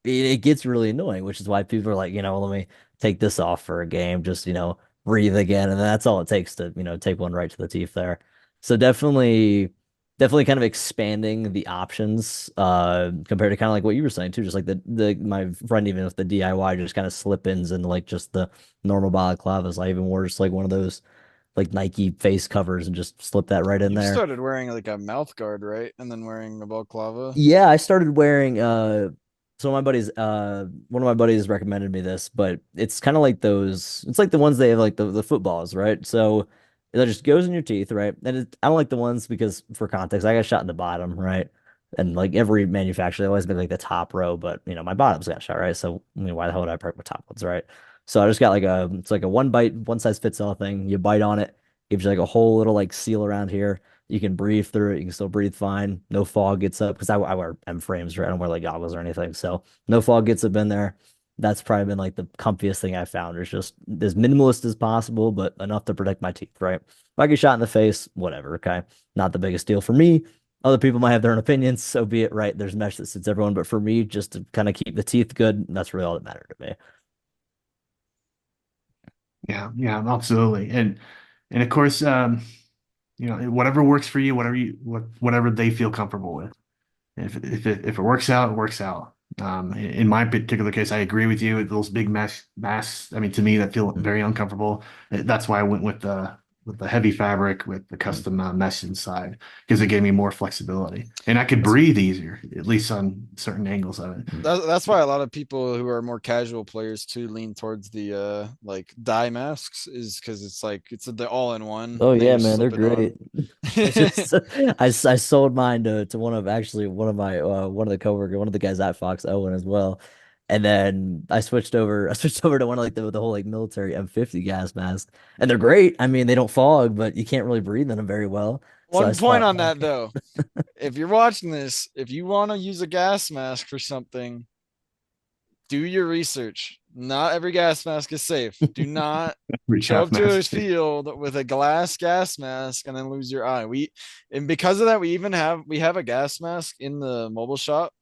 it gets really annoying, which is why people are like, let me take this off for a game, just, breathe again. And that's all it takes to, take one right to the teeth there. So definitely kind of expanding the options, compared to kind of like what you were saying too, just like my friend, even with the DIY, just kind of slip-ins and like just the normal balaclavas. I even wore just like one of those like Nike face covers and just slip that right in You've there. started wearing like a mouth guard, right? And then wearing a balaclava. Yeah, I started wearing so my buddies one of my buddies recommended me this, but it's kind of like those, it's like the ones they have like the footballs, right? So it just goes in your teeth, right? And I don't like the ones because for context, I got shot in the bottom, right? And like every manufacturer, they always make like the top row, but my bottoms got shot, right? So why the hell would I pick my top ones, right? So I just got like it's like a one bite, one size fits all thing. You bite on it, gives you like a whole little like seal around here. You can breathe through it. You can still breathe fine. No fog gets up because I wear M frames, right? I don't wear like goggles or anything. So no fog gets up in there. That's probably been like the comfiest thing I found. It's just as minimalist as possible, but enough to protect my teeth, right? If I get shot in the face, whatever, okay? Not the biggest deal for me. Other people might have their own opinions, so be it, right? There's mesh that suits everyone, but for me, just to kind of keep the teeth good, that's really all that mattered to me. Yeah, yeah, absolutely. And of course, whatever works for you, whatever they feel comfortable with. If it works out, it works out. In my particular case, I agree with you. Those big masks, I mean, to me, that feel very uncomfortable. That's why I went with the heavy fabric with the custom mesh inside because it gave me more flexibility and I could That's breathe easier, at least on certain angles of it. that's why a lot of people who are more casual players too lean towards the like dye masks is because it's like it's the all in one Oh and they yeah, just man, they're slip it on. great. I just I sold mine to one of actually one of my one of the coworker, one of the guys at Fox, Owen as well. And then I switched over I switched over to one of like the whole like military M50 gas mask. And they're great. I mean, they don't fog, but you can't really breathe in them very well. So I One point swapped on back. that though, if you're watching this, if you want to use a gas mask for something, do your research. Not every gas mask is safe. Do not Reach show half up to a mask. field with a glass gas mask and then lose your eye. And because of that, we have a gas mask in the mobile shop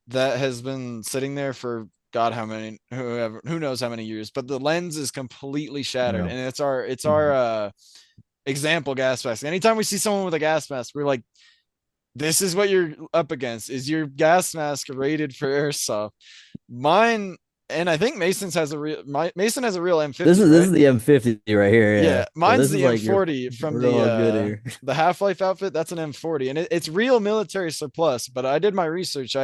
that has been sitting there for God how many who knows how many years, but the lens is completely shattered, Yeah. and it's our example gas mask. Anytime we see someone with a gas mask, we're like, this is what you're up against. Is your gas mask rated for airsoft? Mine, and I think Mason has a real This M50, is this right? is the M50 right here, yeah. Yeah, So mine's this is the like your M40 from we're all good here. the Half-Life outfit. That's an M40, and it's real military surplus. But I did my research.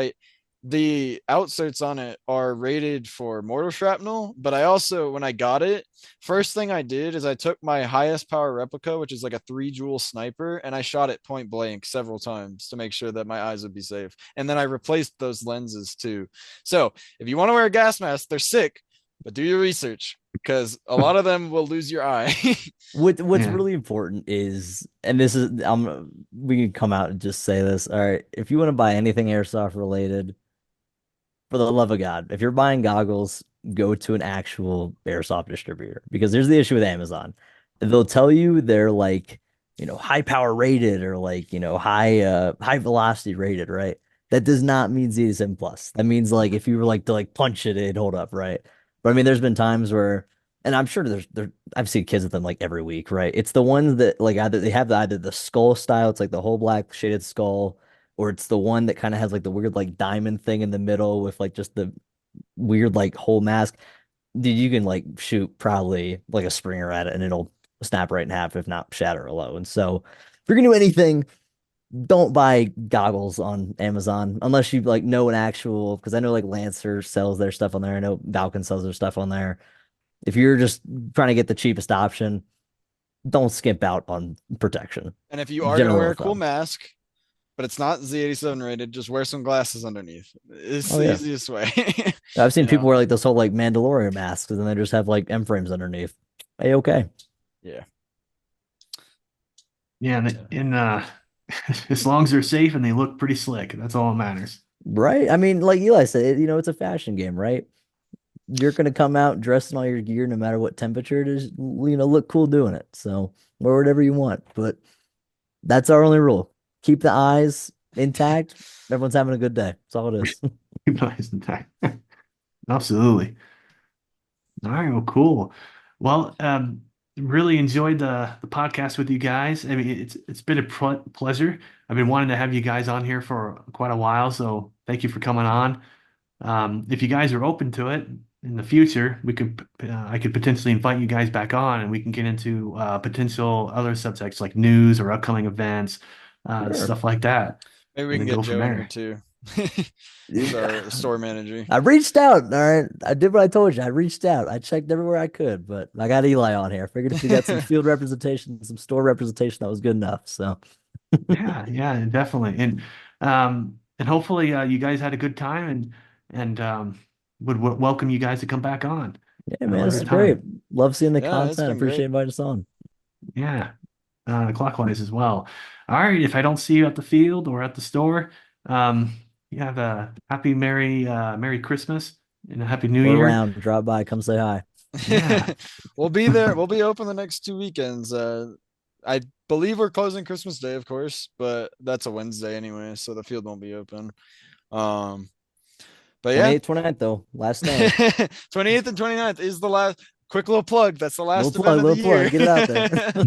The outserts on it are rated for mortar shrapnel, but I also, when I got it, first thing I did is I took my highest power replica, which is like a 3 joule sniper, and I shot it point blank several times to make sure that my eyes would be safe. And then I replaced those lenses too. So if you want to wear a gas mask, they're sick, but do your research because a lot of them will lose your eye. What's Yeah. really important is, and this is, we can come out and just say this. All right, if you want to buy anything airsoft related, for the love of God, if you're buying goggles, go to an actual airsoft distributor because there's the issue with Amazon. They'll tell you they're like, high power rated or like, high velocity rated, right? That does not mean ZSM plus. That means like if you were like to like punch it, it'd hold up, right? But I mean, there's been times where, and I'm sure I've seen kids with them like every week, right? It's the ones that like either they have either the skull style, it's like the whole black shaded skull, or it's the one that kind of has like the weird like diamond thing in the middle with like just the weird like whole mask. Dude, you can like shoot probably like a Springer at it and it'll snap right in half, if not shatter alone. So if you're gonna do anything, don't buy goggles on Amazon unless you like know an actual, because I know like Lancer sells their stuff on there. I know Valken sells their stuff on there. If you're just trying to get the cheapest option, don't skimp out on protection. And if you are going to General wear rule a of cool thumb. mask, but it's not Z87 rated, just wear some glasses underneath. It's Oh the yeah. easiest way. I've seen you people know, wear like this whole like Mandalorian masks and then they just have like M frames underneath. Hey, okay. yeah. Yeah. As long as they're safe and they look pretty slick, that's all that matters. Right? I mean, like Eli said, it's a fashion game, right? You're gonna come out dressed in all your gear no matter what temperature it is, look cool doing it. So wear whatever you want. But that's our only rule. Keep the eyes intact. Everyone's having a good day. That's all it is. Nice and tight. Absolutely. All right, well, cool. Well, really enjoyed the podcast with you guys. I mean, it's been a pleasure. I've been wanting to have you guys on here for quite a while, so thank you for coming on. If you guys are open to it in the future, I could potentially invite you guys back on, and we can get into potential other subjects like news or upcoming events, Sure. stuff like that, Maybe we and can then get go from Joe in here there. too. He's our store manager. I reached out. All right. I did what I told you. I reached out. I checked everywhere I could, but I got Eli on here. I figured if we got some field representation, some store representation, that was good enough. So, Yeah, yeah, definitely. And hopefully you guys had a good time and would welcome you guys to come back on yeah, man, this another is great. time. Love seeing the Yeah, it's content. I been great. appreciate inviting us on. Yeah, clockwise as well. All right, if I don't see you at the field or at the store, um, you have a Merry Christmas and a Happy New We're Year. around. Drop by. Come say hi. Yeah. We'll be there. We'll be open the next 2 weekends. I believe we're closing Christmas Day, of course, but that's a Wednesday anyway, so the field won't be open. Um, but yeah, 28th, 29th, though. Last stand. 28th and 29th is the last quick little plug. That's the Little last event plug, of the little year. plug. Get it out there.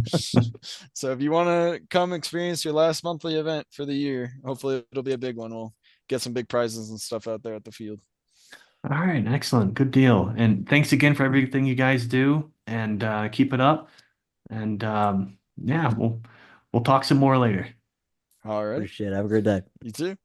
So if you want to come experience your last monthly event for the year, hopefully it'll be a big one. We'll get some big prizes and stuff out there at the field. All right, excellent. Good deal. And thanks again for everything you guys do and keep it up. And yeah, we'll talk some more later. All right. Appreciate it. Have a great day. You too.